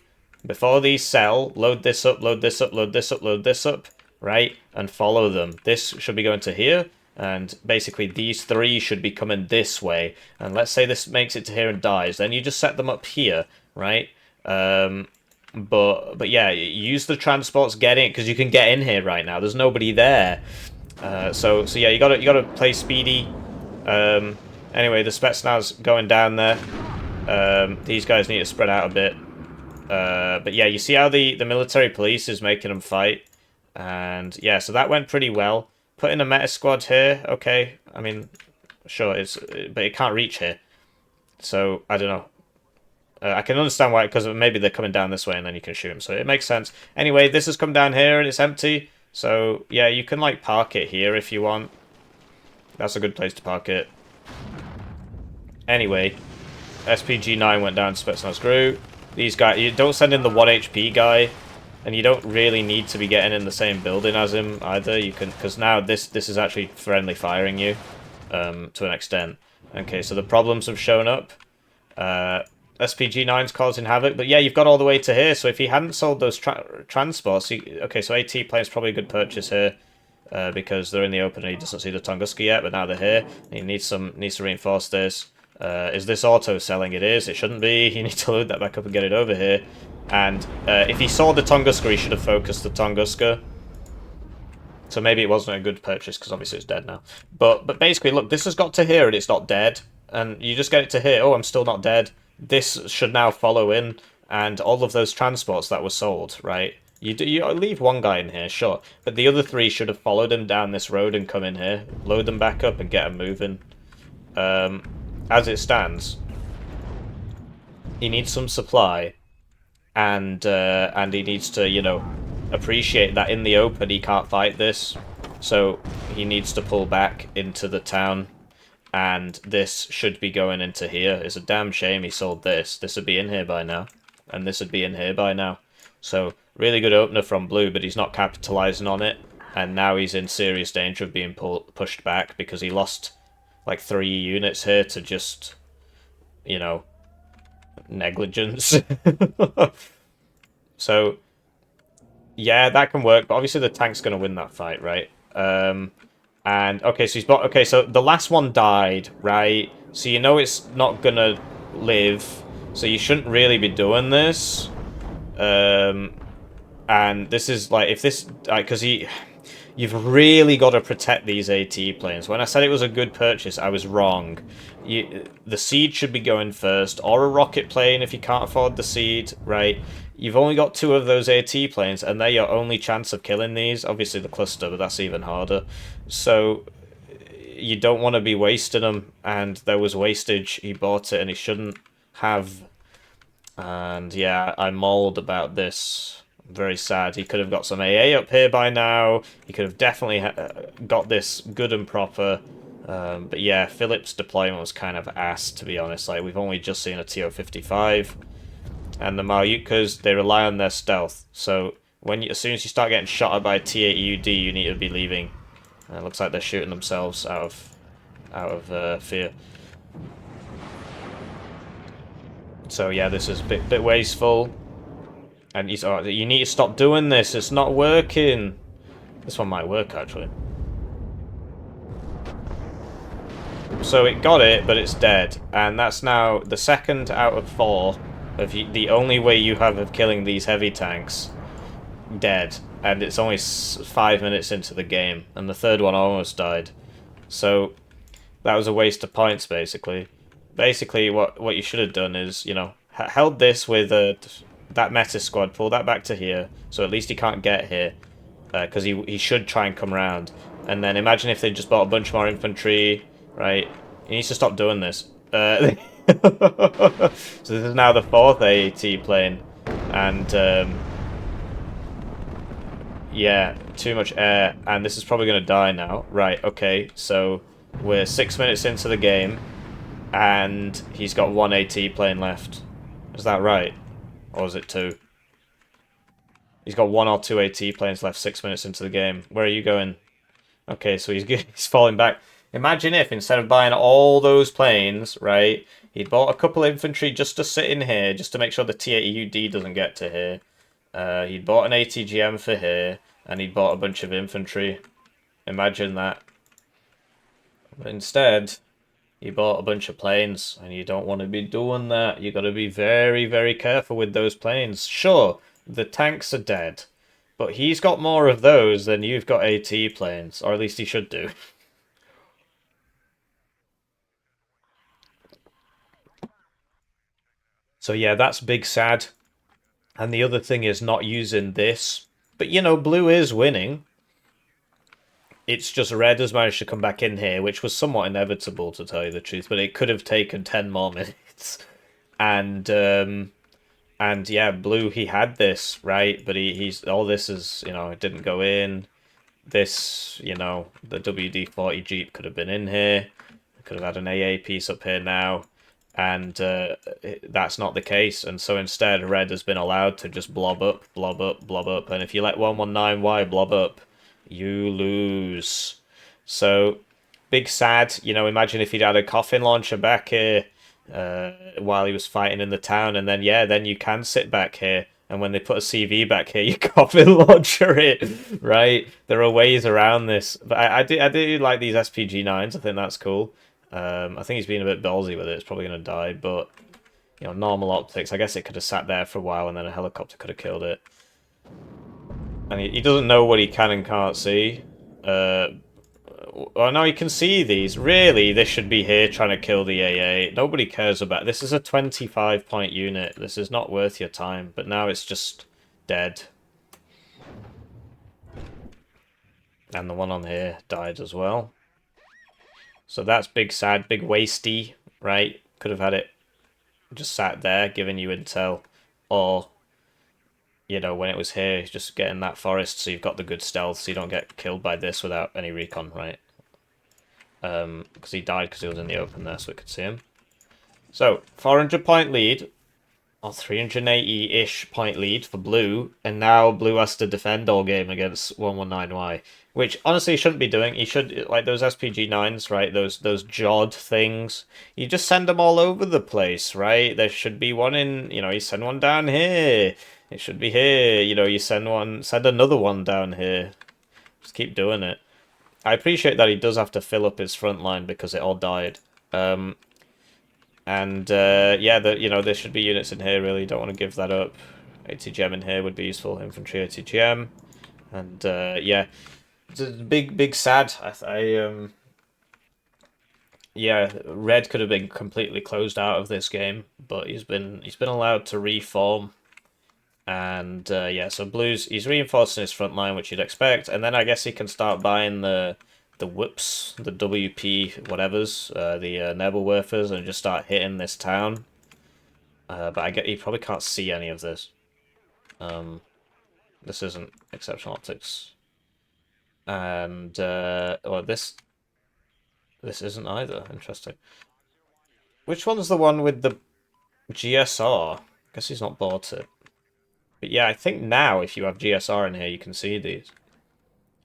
Before these sell, load this up, load this up, load this up, load this up, right? And follow them. This should be going to here. And basically these 3 should be coming this way. And let's say this makes it to here and dies. Then you just set them up here, right? But yeah, use the transports, get in, because you can get in here right now. There's nobody there. So yeah, you gotta play speedy. Anyway, the Spetsnaz going down there. These guys need to spread out a bit. But yeah, you see how the military police is making them fight. And yeah, so that went pretty well. Put in a meta squad here, okay. I mean, sure, but it can't reach here. So, I don't know. I can understand why, because maybe they're coming down this way and then you can shoot them. So, it makes sense. Anyway, this has come down here and it's empty. So, yeah, you can, like, park it here if you want. That's a good place to park it. Anyway, SPG-9 went down to Spetsnaz Group. These guys, you don't send in the 1 HP guy. And you don't really need to be getting in the same building as him either. You can, because now this is actually friendly firing you, to an extent. Okay, so the problems have shown up. SPG-9's causing havoc, but yeah, you've got all the way to here. So if he hadn't sold those transports, okay, so AT plane's probably a good purchase here, because they're in the open and he doesn't see the Tunguska yet, but now they're here. He needs to reinforce this. Is this auto selling? It is. It shouldn't be. You need to load that back up and get it over here. And if he saw the Tunguska, he should have focused the Tunguska. So maybe it wasn't a good purchase, because obviously it's dead now. But basically, look, this has got to here and it's not dead. And you just get it to here. Oh, I'm still not dead. this should now follow in, and all of those transports that were sold, right? You leave one guy in here, sure, but the other three should have followed him down this road and come in here, load them back up, and get them moving. As it stands, he needs some supply, and he needs to, you know, appreciate that in the open he can't fight this, so he needs to pull back into the town. And this should be going into here. It's a damn shame he sold this. This would be in here by now. And this would be in here by now. So, really good opener from Blue, but he's not capitalizing on it. And now he's in serious danger of being pushed back because he lost like 3 units here to just, you know, negligence. So, yeah, that can work. But obviously the tank's going to win that fight, right? And, okay, so he's bought... Okay, so the last one died, right? So you know it's not gonna live. So you shouldn't really be doing this. And this is, like, if this... Because you've really got to protect these AT planes. When I said it was a good purchase, I was wrong. The seed should be going first, or a rocket plane if you can't afford the seed, right? You've only got 2 of those AT planes, and they're your only chance of killing these. Obviously the cluster, but that's even harder. So you don't want to be wasting them, and there was wastage. He bought it, and he shouldn't have. And yeah, I'm mauled about this. I'm very sad. He could have got some AA up here by now. He could have definitely got this good and proper. But yeah, Philip's deployment was kind of ass, to be honest. Like, we've only just seen a TO-55. And the Malyutkas, they rely on their stealth. So as soon as you start getting shot at by T-80UD, you need to be leaving. It looks like they're shooting themselves out of fear. So yeah, this is a bit wasteful. And you need to stop doing this. It's not working. This one might work actually. So it got it, but it's dead, and that's now the 2nd out of 4 of the only way you have of killing these heavy tanks dead, and it's only 5 minutes into the game, and the 3rd one almost died. So that was a waste of points, basically. Basically, what you should have done is, you know, held this with that meta squad, pull that back to here, so at least he can't get here, because he should try and come around. And then imagine if they just bought a bunch more infantry, right? He needs to stop doing this. So this is now the 4th AAT plane, and yeah, too much air, and this is probably going to die now. Right, okay, so we're 6 minutes into the game, and he's got 1 AT plane left. Is that right? Or is it 2? He's got 1 or 2 AT planes left 6 minutes into the game. Where are you going? Okay, so he's falling back. Imagine if, instead of buying all those planes, right, he'd bought a couple of infantry just to sit in here, just to make sure the T-80UD doesn't get to here. He'd bought an ATGM for here, and he'd bought a bunch of infantry. Imagine that. But instead, he bought a bunch of planes, and you don't want to be doing that. You got to be very, very careful with those planes. Sure, the tanks are dead, but he's got more of those than you've got AT planes, or at least he should do. So yeah, that's big sad. And the other thing is not using this. But you know, blue is winning. It's just red has managed to come back in here, which was somewhat inevitable, to tell you the truth. But it could have taken 10 more minutes. And yeah, blue, he had this, right? But he's all this is, you know, it didn't go in. This, you know, the WD-40 Jeep could have been in here. Could have had an AA piece up here now. And that's not the case, and so instead red has been allowed to just blob up, blob up, blob up, and if you let 119Y blob up, you lose. So, big sad, you know, imagine if he'd had a coffin launcher back here while he was fighting in the town, and then, yeah, then you can sit back here, and when they put a CV back here, you coffin launcher it, right? There are ways around this, but I do like these SPG-9s, I think that's cool. I think he's being a bit ballsy with it. It's probably going to die, but you know, normal optics. I guess it could have sat there for a while, and then a helicopter could have killed it. And he doesn't know what he can and can't see. Oh, now you can see these. Really, this should be here trying to kill the AA. Nobody cares about... This is a 25-point unit. This is not worth your time. But now it's just dead. And the one on here died as well. So that's big sad, big wasty, right? Could have had it just sat there, giving you intel. Or, you know, when it was here, just getting that forest so you've got the good stealth so you don't get killed by this without any recon, right? Because he died because he was in the open there so we could see him. So, 400-point lead. Or 380-ish point lead for Blue, and now Blue has to defend all game against 119Y, which honestly he shouldn't be doing. He should, like those SPG-9s, right, those JOD things, you just send them all over the place, right? There should be one in, you know, you send one down here, it should be here, you know, you send another one down here. Just keep doing it. I appreciate that he does have to fill up his front line because it all died. And, yeah, you know, there should be units in here, really. Don't want to give that up. ATGM in here would be useful. Infantry ATGM. And, yeah. It's a big sad. Yeah, Red could have been completely closed out of this game, but he's been allowed to reform. And, yeah, so Blue's... He's reinforcing his front line, which you'd expect. And then I guess he can start buying the whoops, the WP whatevers, the Nebelwerfers, and just start hitting this town. But I get he probably can't see any of this. This isn't exceptional optics. And, well, this isn't either. Interesting. Which one's the one with the GSR? I guess he's not bought it. But yeah, I think now if you have GSR in here, you can see these.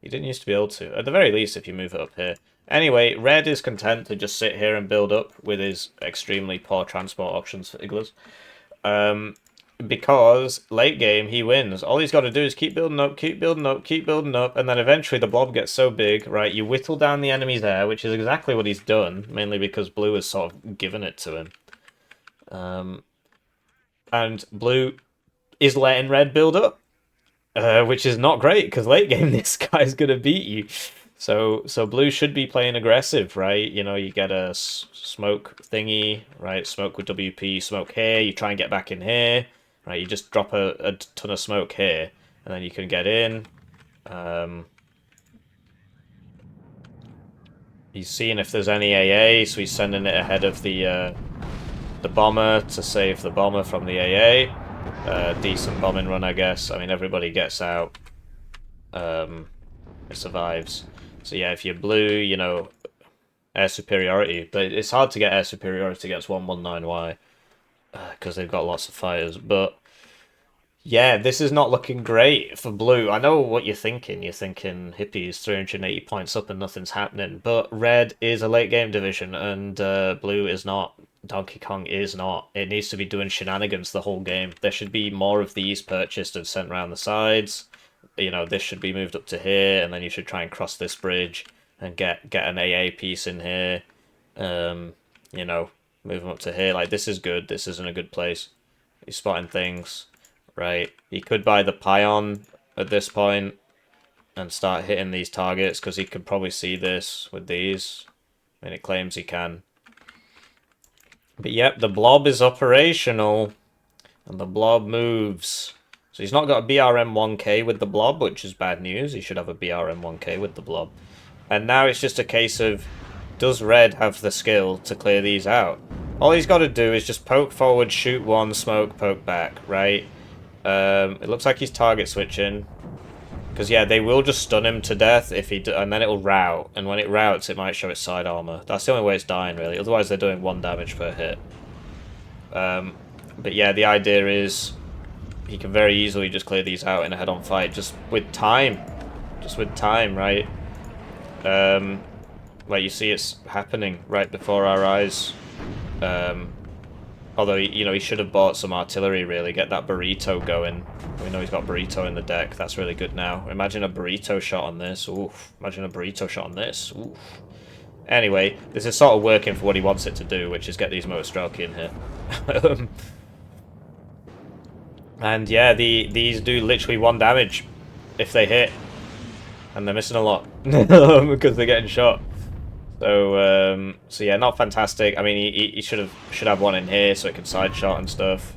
You didn't used to be able to. At the very least, if you move it up here. Anyway, Red is content to just sit here and build up with his extremely poor transport options for Iglas. Because late game, he wins. All he's got to do is keep building up, keep building up, keep building up, and then eventually the blob gets so big, right, you whittle down the enemies there, which is exactly what he's done, mainly because Blue has sort of given it to him. And Blue is letting Red build up. Which is not great, because late game this guy's going to beat you. So Blue should be playing aggressive, right? You know, you get a smoke thingy, right? Smoke with WP, smoke here, you try and get back in here, right? You just drop a ton of smoke here, and then you can get in. He's seeing if there's any AA, so he's sending it ahead of the bomber to save the bomber from the AA. Decent bombing run, I guess. I mean, everybody gets out. It survives. So yeah, if you're Blue, you know, air superiority. But it's hard to get air superiority against 119Y. Because they've got lots of fighters. But yeah, this is not looking great for Blue. I know what you're thinking. You're thinking Hippie is 380 points up and nothing's happening. But Red is a late game division and Blue is not. Donkey Kong is not. It needs to be doing shenanigans the whole game. There should be more of these purchased and sent around the sides. You know, this should be moved up to here, and then you should try and cross this bridge and get an AA piece in here. You know, move them up to here. Like, this is good. This isn't a good place. He's spotting things, right? He could buy the Pion at this point and start hitting these targets, because he could probably see this with these. I mean, it claims he can. But yep, the blob is operational, and the blob moves. So he's not got a BRM 1K with the blob, which is bad news. He should have a BRM 1K with the blob. And now it's just a case of, does Red have the skill to clear these out? All he's got to do is just poke forward, shoot one, smoke, poke back, right? It looks like he's target switching. Because, yeah, they will just stun him to death if he and then it'll rout. And when it routs, it might show its side armor. That's the only way it's dying, really. Otherwise, they're doing 1 damage per hit. But, yeah, the idea is he can very easily just clear these out in a head-on fight. Just with time. Just with time, right? Like, you see it's happening right before our eyes. Although, you know, he should have bought some artillery, really. Get that burrito going. We know he's got burrito in the deck. That's really good now. Imagine a burrito shot on this. Oof. Imagine a burrito shot on this. Oof. Anyway, this is sort of working for what he wants it to do, which is get these Motostrelki in here. And yeah, these do literally 1 damage if they hit. and they're missing a lot because they're getting shot. So yeah, not fantastic. I mean, he should have one in here so it can side shot and stuff.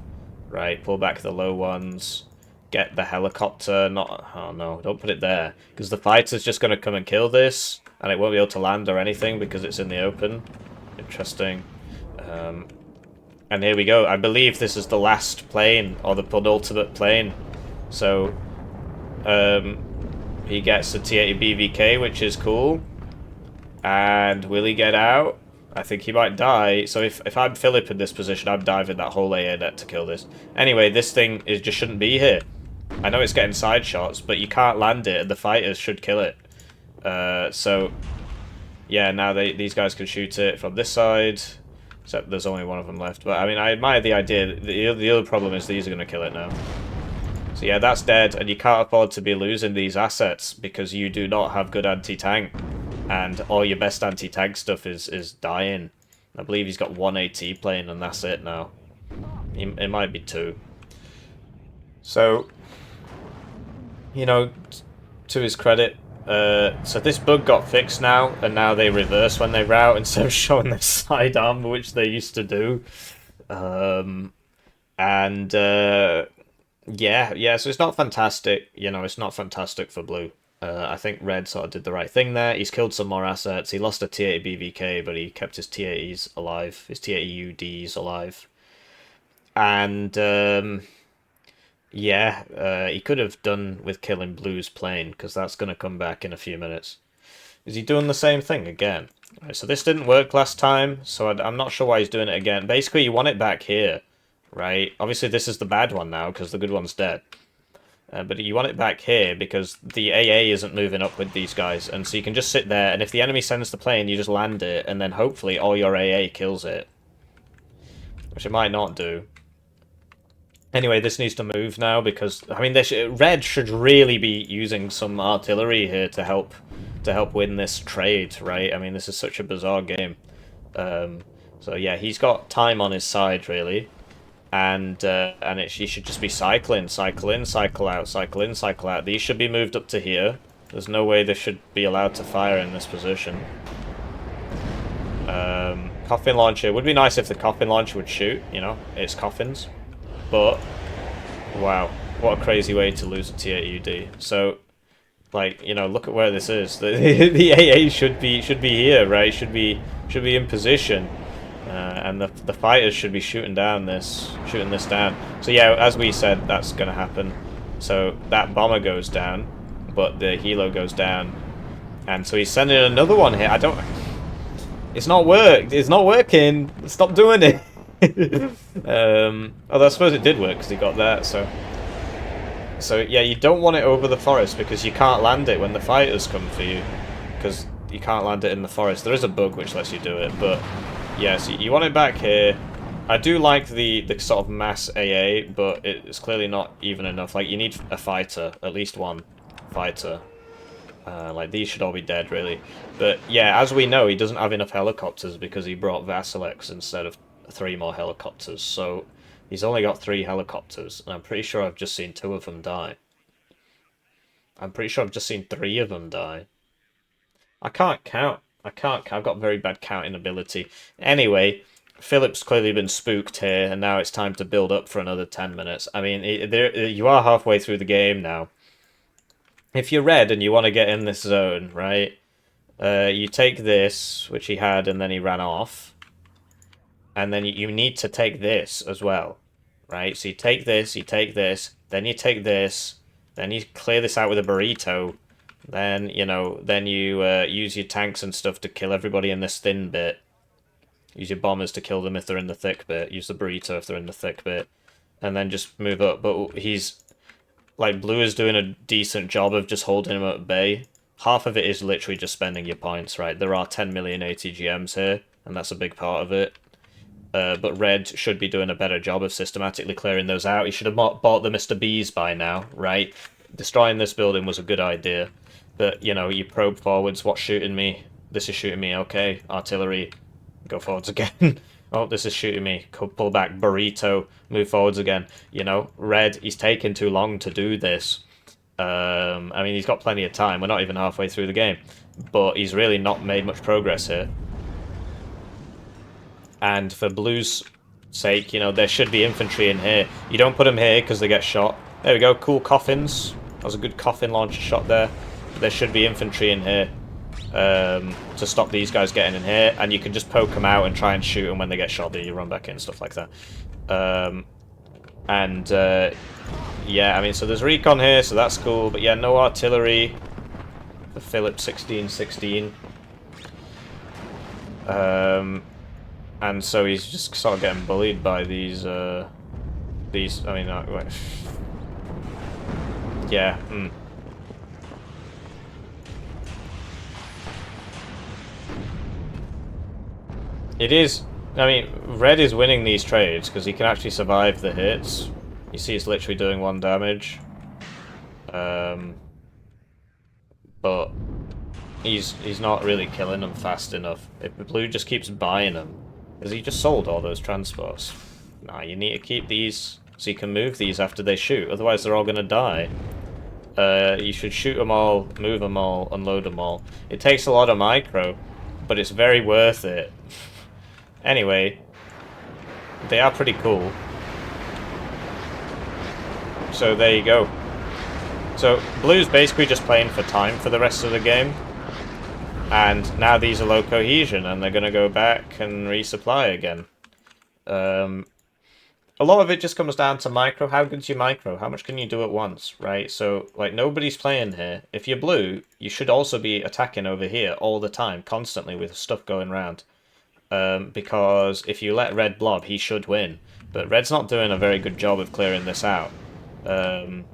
Right, pull back the low ones. Get the helicopter. Not, oh no, don't put it there because the fighter's just gonna come and kill this, and it won't be able to land or anything because it's in the open. Interesting. And here we go. I believe this is the last plane or the penultimate plane. So he gets the T-80 BVK, which is cool. And will he get out? I think he might die. So if I'm Philip in this position, I'm diving that whole AA net to kill this. Anyway, this thing just shouldn't be here. I know it's getting side shots, but you can't land it, and the fighters should kill it. So yeah, now these guys can shoot it from this side. Except there's only one of them left. But I mean, I admire the idea. The other problem is these are going to kill it now. So yeah, that's dead, and you can't afford to be losing these assets because you do not have good anti-tank. And all your best anti-tank stuff is dying. I believe he's got one AT plane and that's it now. It might be two. So, you know, to his credit, so this bug got fixed now, and now they reverse when they route instead of showing their sidearm, which they used to do. Yeah, so it's not fantastic. You know, it's not fantastic for blue. I think red sort of did the right thing there. He's killed some more assets. He lost a T-80 BVK, but he kept his T-80s alive. His T-80UDs alive. And, yeah, he could have done with killing blue's plane, because that's going to come back in a few minutes. Is he doing the same thing again? Right, so this didn't work last time, so I'm not sure why he's doing it again. Basically, you want it back here, right? Obviously, this is the bad one now, because the good one's dead. But you want it back here because the AA isn't moving up with these guys, and so you can just sit there, and if the enemy sends the plane, you just land it, and then hopefully all your AA kills it. Which it might not do. Anyway, this needs to move now because, I mean, red should really be using some artillery here to help win this trade, right? I mean, this is such a bizarre game. So yeah, he's got time on his side, really. And he should just be cycling, cycle in, cycle out, cycle in, cycle out. These should be moved up to here. There's no way they should be allowed to fire in this position. Coffin launcher. Would be nice if the coffin launcher would shoot, you know, it's coffins. But, wow, what a crazy way to lose a T-80UD. So, like, you know, look at where this is. The AA should be here, right? Should be in position. And the fighters should be shooting this down. So yeah, as we said, that's going to happen. So that bomber goes down, but the helo goes down, and so he's sending another one here. It's not working. Stop doing it. Although I suppose it did work because he got that. So yeah, you don't want it over the forest because you can't land it when the fighters come for you, because you can't land it in the forest. There is a bug which lets you do it, but. Yeah, so you want it back here. I do like the sort of mass AA, but it's clearly not even enough. Like, you need a fighter, at least one fighter. Like, these should all be dead, really. But, yeah, as we know, he doesn't have enough helicopters because he brought Vasilex instead of 3 more helicopters. So, he's only got 3 helicopters, and I'm pretty sure I've just seen 2 of them die. I'm pretty sure I've just seen 3 of them die. I can't count. I've got very bad counting ability. Anyway, Philip's clearly been spooked here, and now it's time to build up for another 10 minutes. I mean, you are halfway through the game now. If you're red and you want to get in this zone, right, you take this, which he had, and then he ran off. And then you need to take this as well, right? So you take this, then you take this, then you clear this out with a burrito. Then, you know, you use your tanks and stuff to kill everybody in this thin bit. Use your bombers to kill them if they're in the thick bit. Use the burrito if they're in the thick bit. And then just move up. But he's... Like, blue is doing a decent job of just holding him at bay. Half of it is literally just spending your points, right? There are 10 million ATGMs here, and that's a big part of it. But red should be doing a better job of systematically clearing those out. He should have bought the Mr. Bs by now, right? Destroying this building was a good idea. But, you know, you probe forwards, what's shooting me? This is shooting me, okay. Artillery, go forwards again. Oh, this is shooting me. Pull back, burrito, move forwards again. You know, red, he's taking too long to do this. I mean, he's got plenty of time. We're not even halfway through the game. But he's really not made much progress here. And for Blue's sake, you know, there should be infantry in here. You don't put them here because they get shot. There we go, cool coffins. That was a good coffin launcher shot there. But there should be infantry in here to stop these guys getting in here. And you can just poke them out and try and shoot them when they get shot. You run back in, stuff like that. Yeah, I mean, so there's recon here, so that's cool. But yeah, no artillery for Philip 1616. And so he's just sort of getting bullied by these, I mean, yeah, It is, I mean, Red is winning these trades because he can actually survive the hits. You see it's literally doing 1 damage. But he's not really killing them fast enough. If Blue just keeps buying them, because he just sold all those transports. Nah, you need to keep these so you can move these after they shoot, otherwise they're all going to die. You should shoot them all, move them all, unload them all. It takes a lot of micro, but it's very worth it. Anyway, they are pretty cool. So there you go. So Blue's basically just playing for time for the rest of the game. And now these are low cohesion, and they're going to go back and resupply again. A lot of it just comes down to micro. How good's your micro? How much can you do at once, right? So, like, nobody's playing here. If you're Blue, you should also be attacking over here all the time, constantly, with stuff going around. Because if you let Red blob, he should win. But Red's not doing a very good job of clearing this out. It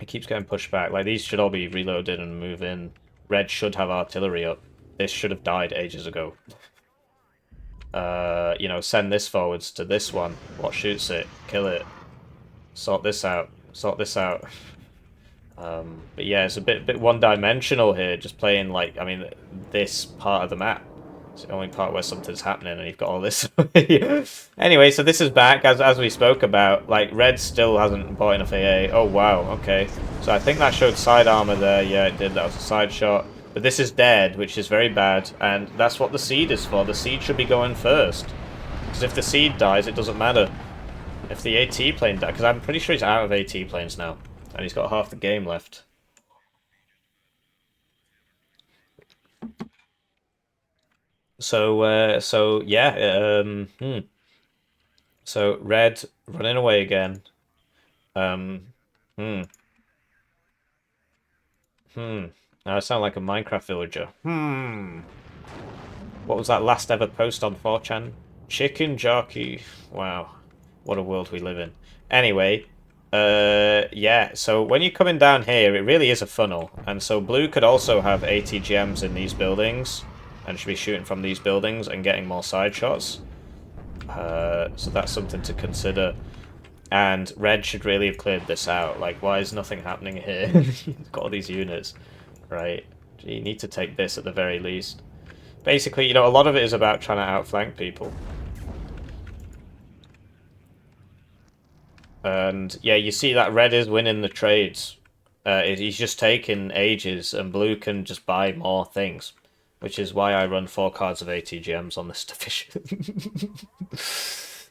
keeps getting pushed back. Like, these should all be reloaded and move in. Red should have artillery up. This should have died ages ago. You know, send this forwards to this one. What shoots it? Kill it. Sort this out. Sort this out. But yeah, it's a bit one-dimensional here. Just playing, like, I mean, this part of the map. It's the only part where something's happening and you've got all this. Anyway, so this is back, as we spoke about. Like, Red still hasn't bought enough AA. Oh, wow, okay. So I think that showed side armor there. Yeah, it did. That was a side shot. But this is dead, which is very bad. And that's what the seed is for. The seed should be going first. Because if the seed dies, it doesn't matter. If the AT plane dies, because I'm pretty sure he's out of AT planes now. And he's got half the game left. So, yeah, So, Red running away again. Um, hmm. Now I sound like a Minecraft villager. What was that last ever post on 4chan? Chicken jockey. Wow. What a world we live in. Anyway, yeah, so when you're coming down here, it really is a funnel. And so Blue could also have ATGMs in these buildings, and should be shooting from these buildings and getting more side shots. So that's something to consider. And Red should really have cleared this out. Like, why is nothing happening here? He's got all these units, right? You need to take this at the very least. Basically, you know, a lot of it is about trying to outflank people. And, yeah, you see that Red is winning the trades. He's just taking ages, and Blue can just buy more things. Which is why I run 4 cards of ATGMs on this division.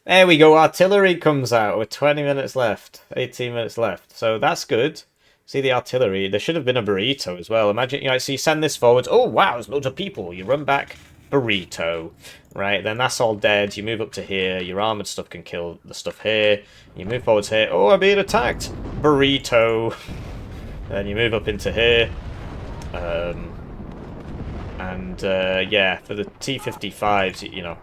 There we go, artillery comes out with 20 minutes left, 18 minutes left. So that's good. See the artillery. There should have been a burrito as well. Imagine, you know, so you send this forwards. Oh, wow, there's loads of people. You run back, burrito. Right, then that's all dead. You move up to here. Your armored stuff can kill the stuff here. You move forwards here. Oh, I'm being attacked. Burrito. Then you move up into here. Yeah, for the T-55s, you know.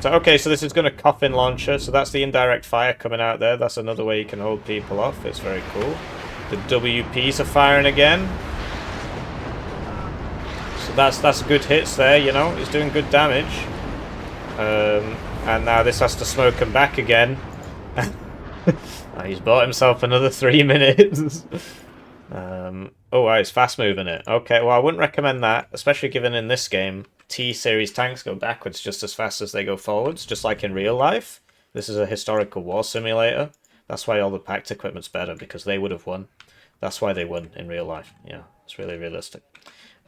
So, okay, so this is going to coffin launcher. So that's the indirect fire coming out there. That's another way you can hold people off. It's very cool. The WPs are firing again. So that's good hits there, you know. He's doing good damage. And now this has to smoke him back again. He's bought himself another 3 minutes. Oh, wow, it's fast moving it. Okay, well, I wouldn't recommend that, especially given in this game, T-series tanks go backwards just as fast as they go forwards, just like in real life. This is a historical war simulator. That's why all the packed equipment's better, because they would have won. That's why they won in real life. Yeah, it's really realistic.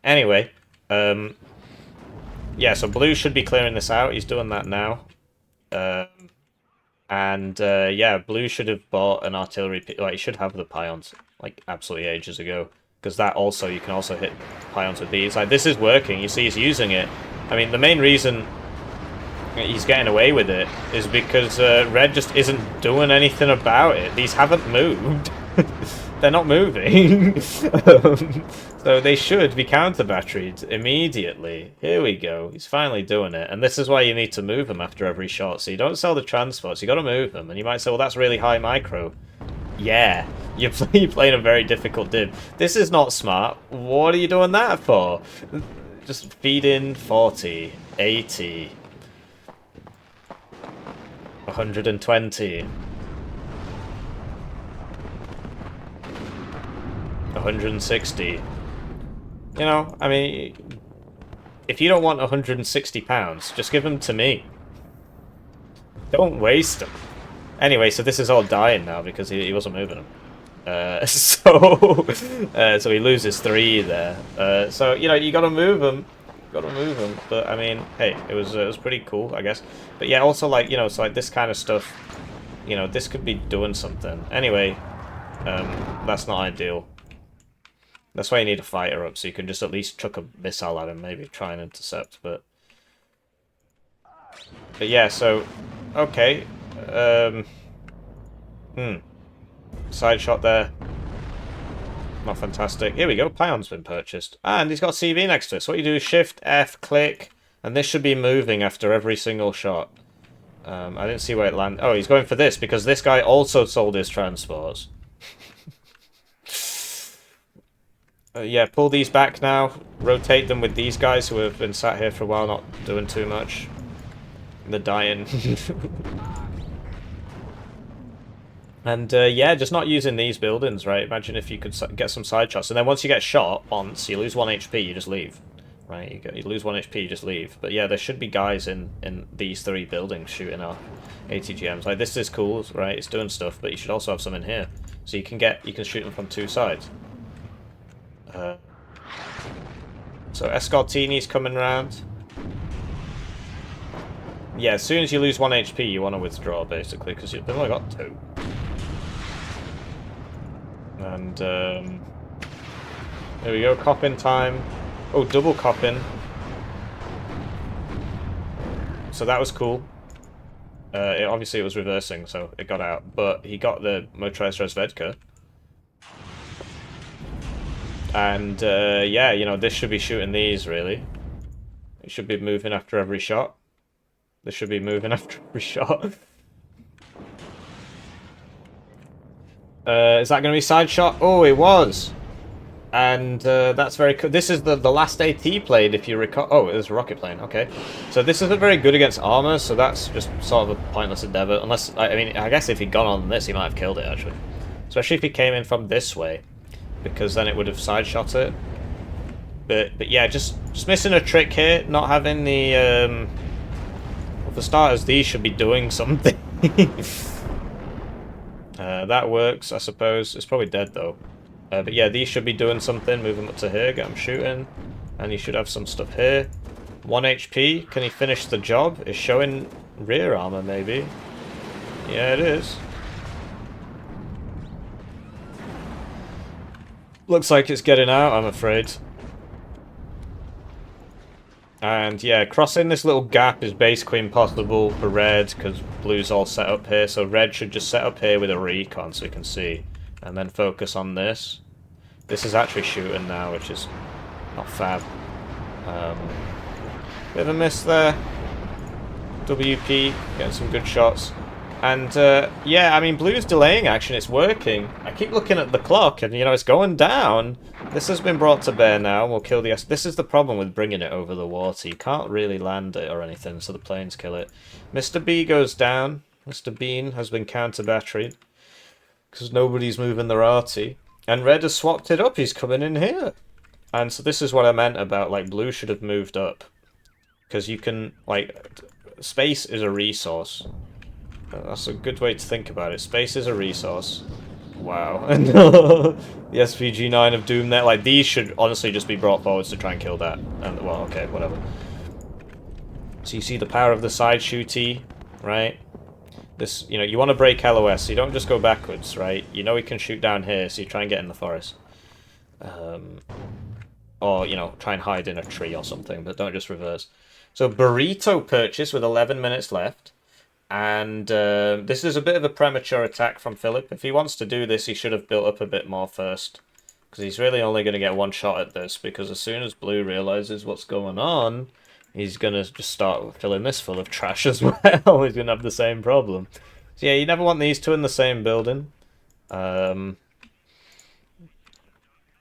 Anyway, yeah, so blue should be clearing this out. He's doing that now. Yeah, blue should have bought an artillery... Like, he should have the pions, like, absolutely ages ago. Because that also, you can also hit pions with these. Like, this is working. You see he's using it. I mean, the main reason he's getting away with it is because red just isn't doing anything about it. These haven't moved. They're not moving. So they should be counter-batteried immediately. Here we go. He's finally doing it. And this is why you need to move them after every shot. So you don't sell the transports, you got to move them. And you might say, well, that's really high micro. Yeah, you're playing a very difficult div. This is not smart. What are you doing that for? Just feed in 40, 80, 120. 160. You know, I mean, if you don't want 160 pounds, just give them to me. Don't waste them. Anyway, so this is all dying now because he wasn't moving them. So he loses 3 there. So, you know, you gotta move them. Gotta move them. But, I mean, hey, it was pretty cool, I guess. But yeah, also, like, you know, so like this kind of stuff, you know, this could be doing something. Anyway, that's not ideal. That's why you need a fighter up, so you can just at least chuck a missile at him, maybe try and intercept, but yeah, so, okay, side shot there, not fantastic. Here we go, Pion's been purchased, and he's got CV next to it, so what you do is Shift, F, click, and this should be moving after every single shot. I didn't see where it landed. Oh, he's going for this, because this guy also sold his transports. Yeah, pull these back now. Rotate them with these guys who have been sat here for a while, not doing too much. They're dying. And, yeah, just not using these buildings, right? Imagine if you could get some side shots. And then once you get shot once, you lose 1 HP, you just leave. Right? You lose 1 HP, you just leave. But, yeah, there should be guys in these 3 buildings shooting off ATGMs. Like, this is cool, right? It's doing stuff, but you should also have some in here. So you can shoot them from 2 sides. So Escortini's coming round. Yeah, as soon as you lose 1 HP, you want to withdraw, basically, because they've only got 2. And, there we go, copping time. Oh, double copping. So that was cool. Obviously it was reversing, so it got out. But he got the motorized Rozvedka. And, yeah, you know, this should be shooting these, really. It should be moving after every shot. This should be moving after every shot. Is that going to be side shot? Oh, it was! And, that's very cool. This is the last AT played, if you recall. Oh, it was a rocket plane, okay. So this isn't very good against armor, so that's just sort of a pointless endeavor. Unless, I mean, I guess if he'd gone on this, he might have killed it, actually. Especially if he came in from this way. Because then it would have side shot it. But yeah, just missing a trick here. Not having the well, for starters, these should be doing something. That works, I suppose. It's probably dead though. But yeah, these should be doing something. Move them up to here, get them shooting, and you should have some stuff here. 1 HP. Can he finish the job? It's showing rear armor, maybe. Yeah, it is. Looks like it's getting out, I'm afraid. And yeah, crossing this little gap is basically impossible for red because blue's all set up here. So red should just set up here with a recon so we can see. And then focus on this. This is actually shooting now, which is not fab. Bit of a miss there. WP, getting some good shots. And, yeah, I mean, blue's delaying action, it's working. I keep looking at the clock, and, you know, it's going down. This has been brought to bear now, we'll kill the... This is the problem with bringing it over the water. You can't really land it or anything, so the planes kill it. Mr. B goes down. Mr. Bean has been counter-batteried. Because nobody's moving their arty. And red has swapped it up, he's coming in here. And so this is what I meant about, like, blue should have moved up. Because you can, like... Space is a resource. That's a good way to think about it. Space is a resource. Wow. The SPG-9 of Doomnet, like, these should honestly just be brought forwards to try and kill that. And, well, okay, whatever. So you see the power of the side shooty, right? This, you know, you want to break LOS, so you don't just go backwards, right? You know he can shoot down here, so you try and get in the forest. Or, you know, try and hide in a tree or something, but don't just reverse. So, burrito purchase with 11 minutes left. And this is a bit of a premature attack from Philip. If he wants to do this, he should have built up a bit more first. Because he's really only going to get one shot at this, because as soon as Blue realizes what's going on, he's going to just start filling this full of trash as well. He's going to have the same problem. So yeah, you never want these two in the same building. And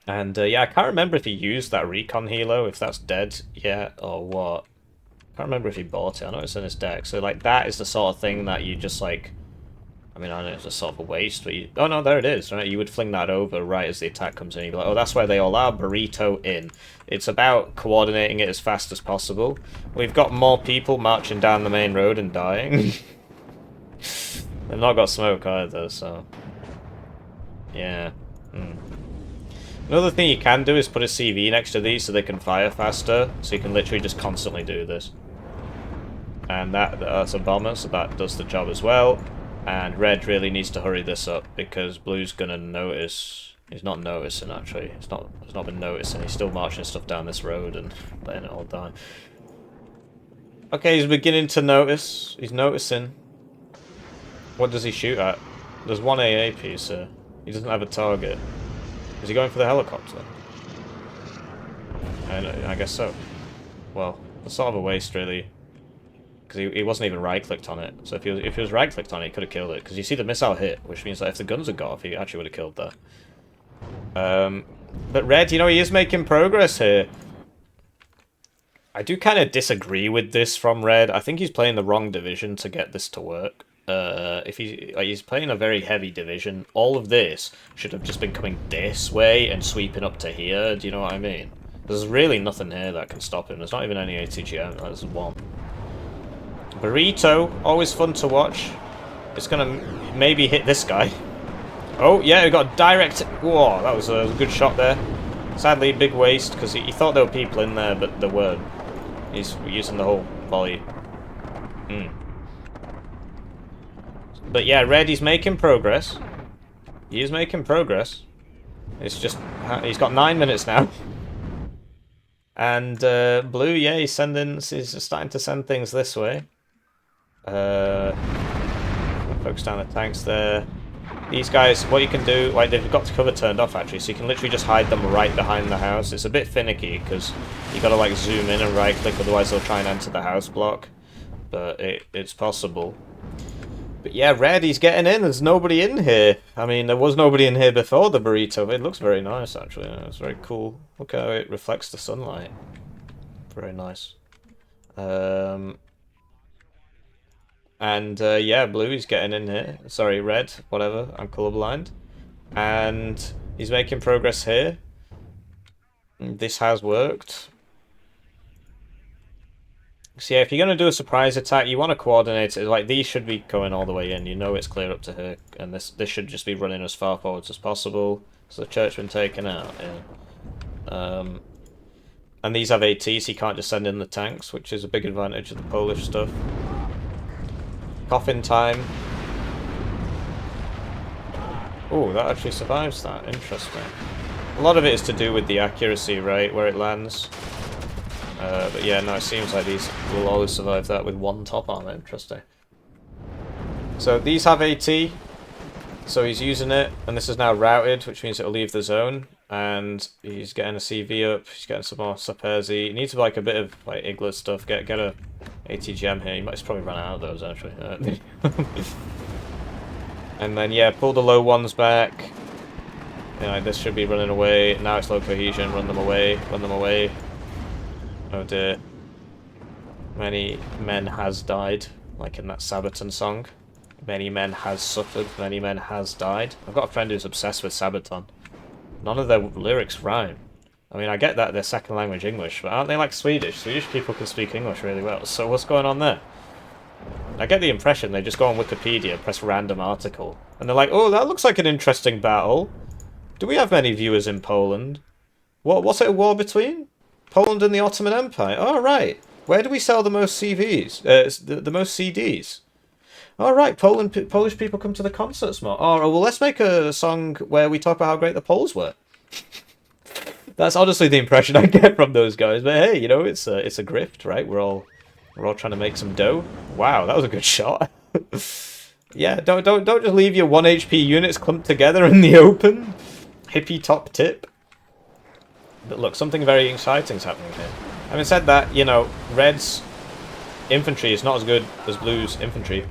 yeah, I can't remember if he used that recon helo, if that's dead yet, or what. I can't remember if he bought it. I know it's in his deck. So, like, that is the sort of thing that you just, like... I mean, I know it's a sort of a waste, but you... Oh, no, there it is, right? You would fling that over right as the attack comes in. You'd be like, oh, that's where they all are. Burrito in. It's about coordinating it as fast as possible. We've got more people marching down the main road and dying. They've not got smoke either, so... Yeah. Another thing you can do is put a CV next to these so they can fire faster. So you can literally just constantly do this. And that's a bomber, so that does the job as well. And red really needs to hurry this up because blue's gonna notice. He's not noticing actually. He's not been noticing. He's still marching stuff down this road and letting it all die. Okay, he's beginning to notice. He's noticing. What does he shoot at? There's one AA piece here. He doesn't have a target. Is he going for the helicopter? I guess so. Well, it's sort of a waste really. Because he wasn't even right-clicked on it. So if he was right-clicked on it, he could have killed it. Because you see the missile hit, which means that if the guns had got off, he actually would have killed that. But red, you know, he is making progress here. I do kind of disagree with this from red. I think he's playing the wrong division to get this to work. If he's playing a very heavy division, all of this should have just been coming this way and sweeping up to here. Do you know what I mean? There's really nothing here that can stop him. There's not even any ATGM. There's one. Burrito, always fun to watch. It's gonna maybe hit this guy. Oh yeah, we got a direct. Whoa, that was a good shot there. Sadly, big waste because he thought there were people in there, but there weren't. He's using the whole volley. But yeah, red, he's making progress. He is making progress. It's just he's got 9 minutes now. And blue, yeah, he's starting to send things this way. Focus down the tanks there. These guys, what you can do, like they've got the cover turned off actually, so you can literally just hide them right behind the house. It's a bit finicky because you got to like zoom in and right click, otherwise they'll try and enter the house block. But it's possible. But yeah, red, he's getting in. There's nobody in here. I mean, there was nobody in here before the burrito. It looks very nice, actually. It's very cool. Look how it reflects the sunlight. Very nice. And yeah, blue, he's getting in here. Sorry, red, whatever. I'm colorblind. And he's making progress here. This has worked. So yeah, if you're going to do a surprise attack, you want to coordinate it. Like, these should be going all the way in. You know it's clear up to her. And this should just be running as far forwards as possible. So the church been taken out, yeah. And these have ATs, so you can't just send in the tanks, which is a big advantage of the Polish stuff. Coffin time. Oh, that actually survives that. Interesting. A lot of it is to do with the accuracy, right, where it lands. But yeah, no, it seems like these will always survive that with one top armor. Interesting. So these have AT, so he's using it, and this is now routed, which means it'll leave the zone. And he's getting a CV up. He's getting some more Saperzi. He needs like a bit of like Iglet stuff. Get a ATGM here. He might probably run out of those actually. And then yeah, pull the low ones back. You know, this should be running away. Now it's low cohesion. Run them away. Run them away. Oh dear. Many men has died, like in that Sabaton song. Many men has suffered, many men has died. I've got a friend who's obsessed with Sabaton. None of their lyrics rhyme. I mean, I get that they're second language English, but aren't they like Swedish? Swedish people can speak English really well, so what's going on there? I get the impression they just go on Wikipedia, press random article, And they're like, oh, that looks like an interesting battle. Do we have many viewers in Poland? What's it a war between? Poland and the Ottoman Empire. Oh, right. Where do we sell the most CVs? The most CDs? All right, Polish people come to the concerts more. Oh, well, let's make a song where we talk about how great the Poles were. That's honestly the impression I get from those guys. But hey, you know, it's a grift, right? We're all trying to make some dough. Wow, that was a good shot. Yeah, don't just leave your 1 HP units clumped together in the open. Hippie top tip. But look, something very exciting's happening here. Having said that, you know, Red's infantry is not as good as Blue's infantry.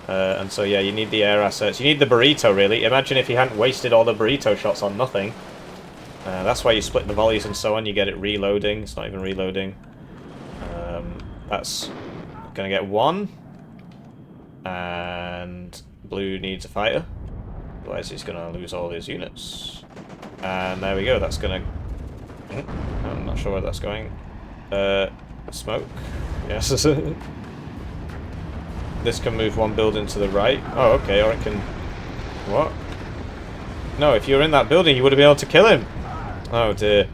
And so, yeah, you need the air assets. You need the burrito, really. Imagine if you hadn't wasted all the burrito shots on nothing. That's why you split the volleys and so on. You get it reloading. It's not even reloading. That's going to get 1. And Blue needs a fighter. Otherwise, he's going to lose all his units. And there we go. That's going to... I'm not sure where that's going. Smoke. Yes. This can move 1 building to the right. Oh, okay, or it can... What? No, if you were in that building, you would have been able to kill him. Oh, dear.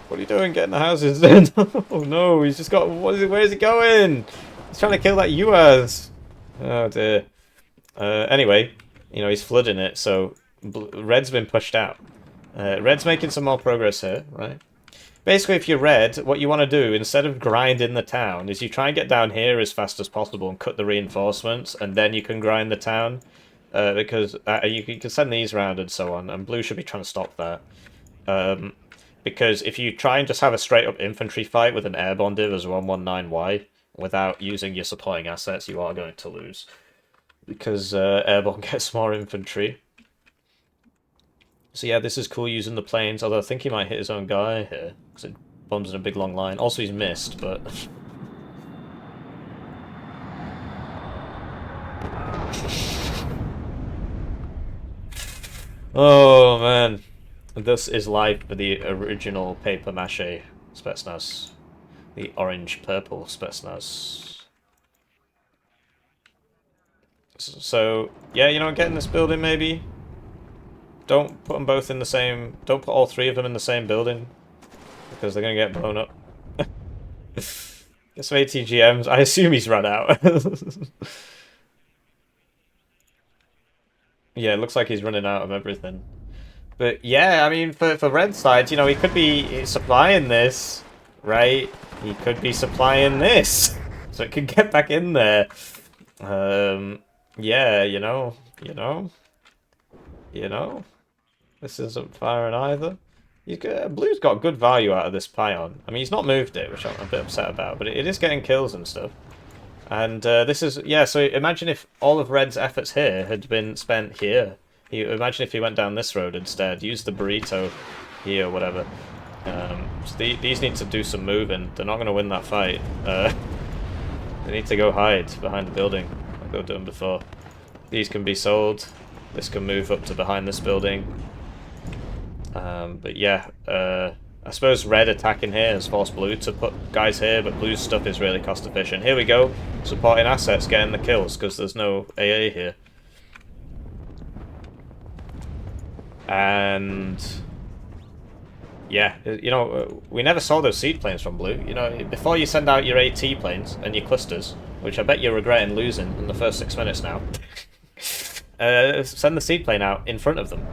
What are you doing? Get in the houses. Oh, no, he's just got... Where is he going? He's trying to kill that UAS. Oh, dear. Anyway, you know, he's flooding it, so... Red's been pushed out. Red's making some more progress here, right? Basically, if you're Red, what you want to do, instead of grind in the town, is you try and get down here as fast as possible and cut the reinforcements, and then you can grind the town. Because you can send these round and so on, and Blue should be trying to stop that. Because if you try and just have a straight-up infantry fight with an airborne div as 119Y, without using your supporting assets, you are going to lose. Because airborne gets more infantry. So yeah, this is cool using the planes, although I think he might hit his own guy here, because it bombs in a big long line. Also, he's missed, but... Oh, man. This is life for the original paper mache Spetsnaz. The orange-purple Spetsnaz. So, yeah, you know, get in this building, maybe? Don't put them both in the same... Don't put all 3 of them in the same building. Because they're going to get blown up. Get some ATGMs. I assume he's run out. Yeah, it looks like he's running out of everything. But yeah, I mean, for Red side, you know, he could be supplying this, right? He could be supplying this. So it could get back in there. Yeah, you know. This isn't firing either. Blue's got good value out of this Pion. I mean, he's not moved it, which I'm a bit upset about, but it is getting kills and stuff. And this is... Yeah, so imagine if all of Red's efforts here had been spent here. Imagine if he went down this road instead. Use the burrito here or whatever. So these need to do some moving. They're not going to win that fight. They need to go hide behind the building, like they've done before. These can be sold. This can move up to behind this building. But yeah, I suppose Red attacking here has forced Blue to put guys here, but Blue's stuff is really cost efficient. Here we go, supporting assets, getting the kills, because there's no AA here. And yeah, you know, we never saw those seed planes from Blue. You know, before you send out your AT planes and your clusters, which I bet you're regretting losing in the first 6 minutes now, send the seed plane out in front of them,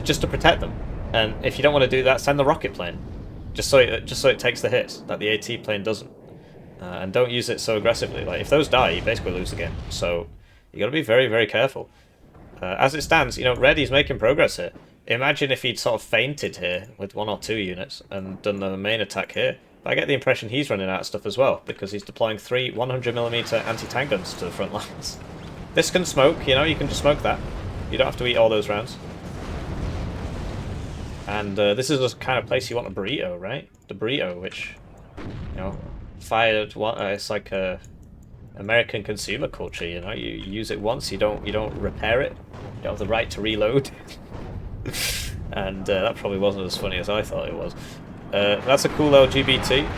just to protect them. And if you don't want to do that, send the rocket plane, just so it takes the hits that the AT plane doesn't. And don't use it so aggressively. Like, if those die, you basically lose the game. So you got to be very, very careful. As it stands, you know, Reddy's making progress here. Imagine if he'd sort of fainted here with 1 or 2 units and done the main attack here. But I get the impression he's running out of stuff as well, because he's deploying 3 100mm anti-tank guns to the front lines. This can smoke, you know, you can just smoke that. You don't have to eat all those rounds. And this is the kind of place you want a burrito, right? The burrito, which, you know, fired. It's like a American consumer culture. You know, you use it once, you don't repair it. You don't have the right to reload. And that probably wasn't as funny as I thought it was. That's a cool LGBT.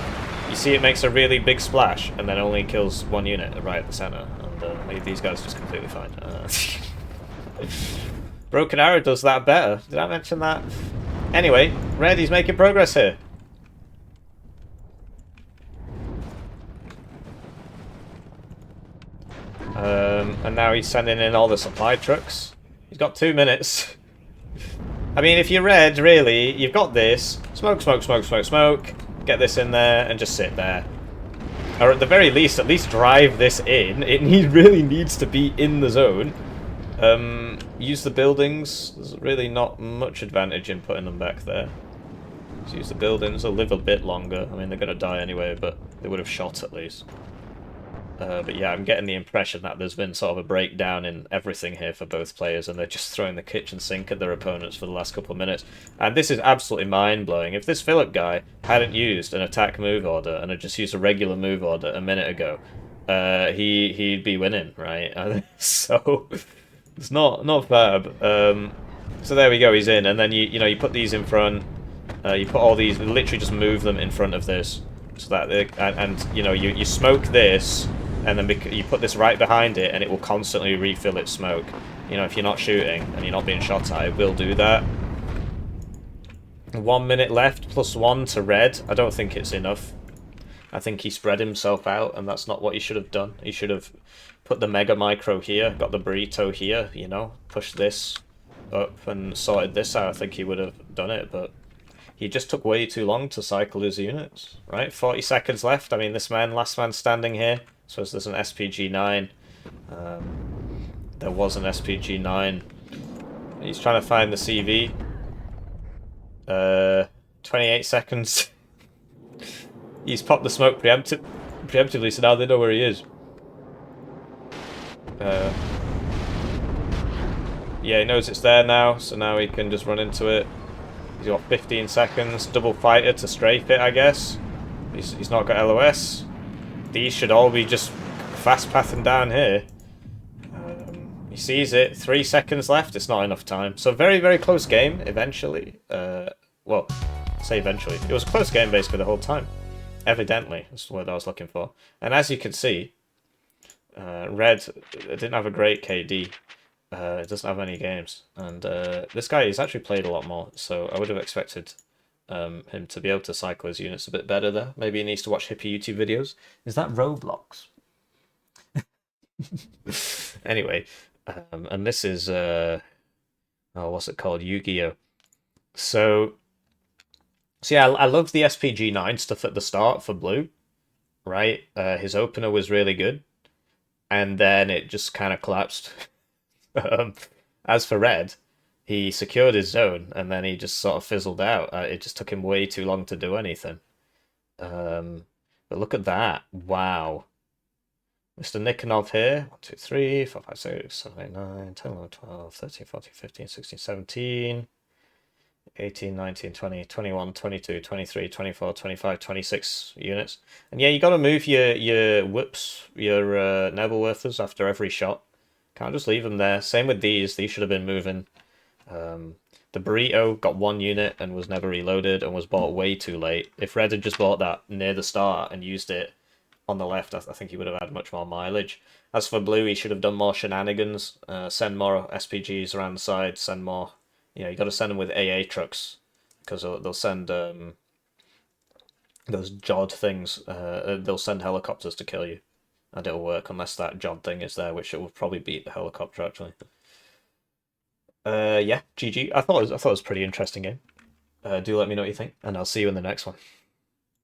You see, it makes a really big splash, and then only kills 1 unit right at the center. And leave these guys just completely fine. Broken Arrow does that better. Did I mention that? Anyway, Red, he's making progress here. And now he's sending in all the supply trucks. He's got 2 minutes. I mean, if you're Red, really, you've got this. Smoke, smoke, smoke, smoke, smoke. Get this in there and just sit there. Or at the very least, at least drive this in. It really needs to be in the zone. Use the buildings. There's really not much advantage in putting them back there. Just use the buildings. They'll live a bit longer. I mean, they're going to die anyway, but they would have shot at least. But yeah, I'm getting the impression that there's been sort of a breakdown in everything here for both players, and they're just throwing the kitchen sink at their opponents for the last couple of minutes. And this is absolutely mind-blowing. If this Philip guy hadn't used an attack move order and had just used a regular move order a minute ago, he'd be winning, right? So it's not fab. So there we go, he's in, and then you put these in front. You put all these, literally just move them in front of this, so that you smoke this. And then you put this right behind it, and it will constantly refill its smoke. You know, if you're not shooting and you're not being shot at, it will do that. 1 minute left, +1 to Red. I don't think it's enough. I think he spread himself out, and that's not what he should have done. He should have put the Mega Micro here, got the burrito here, you know, pushed this up and sorted this out. I think he would have done it, but he just took way too long to cycle his units, right? 40 seconds left. I mean, this man, last man standing here. So there's an SPG-9. There was an SPG-9. He's trying to find the CV. 28 seconds. He's popped the smoke preemptively, so now they know where he is. Yeah, he knows it's there now, so now he can just run into it. He's got 15 seconds. Double fighter to strafe it, I guess. He's not got LOS. These should all be just fast pathing down here. He sees it. 3 seconds left. It's not enough time. So very, very close game, eventually. Well, say eventually. It was a close game basically the whole time. Evidently, that's the word I was looking for. And as you can see, Red didn't have a great KD. It doesn't have any games. And this guy, he's actually played a lot more. So I would have expected him to be able to cycle his units a bit better there. Maybe he needs to watch Hippie YouTube videos. Is that Roblox? Anyway, and this is what's it called? Yu-Gi-Oh! So yeah, I love the SPG-9 stuff at the start for blue, right? His opener was really good, and then it just kind of collapsed. As for red, he secured his zone, and then he just sort of fizzled out. It just took him way too long to do anything. But look at that. Wow. Mr. Nikonov here. 1, 2, 3, 4, 5, 6, 7, 8, 9, 10, 11, 12, 13, 14, 15, 16, 17, 18, 19, 20, 21, 22, 23, 24, 25, 26 units. And yeah, you got to move your whoops, your Nebelwerfers after every shot. Can't just leave them there. Same with these. These should have been moving. The burrito got 1 unit and was never reloaded and was bought way too late. If Red had just bought that near the start and used it on the left, I think he would have had much more mileage. As for blue, he should have done more shenanigans. Send more SPGs around the side. Send more. You know, you got to send them with AA trucks because they'll send those Jod things. They'll send helicopters to kill you, and it'll work unless that Jod thing is there, which it will probably beat the helicopter actually. Yeah, GG. I thought it was a pretty interesting game. Do let me know what you think, and I'll see you in the next one.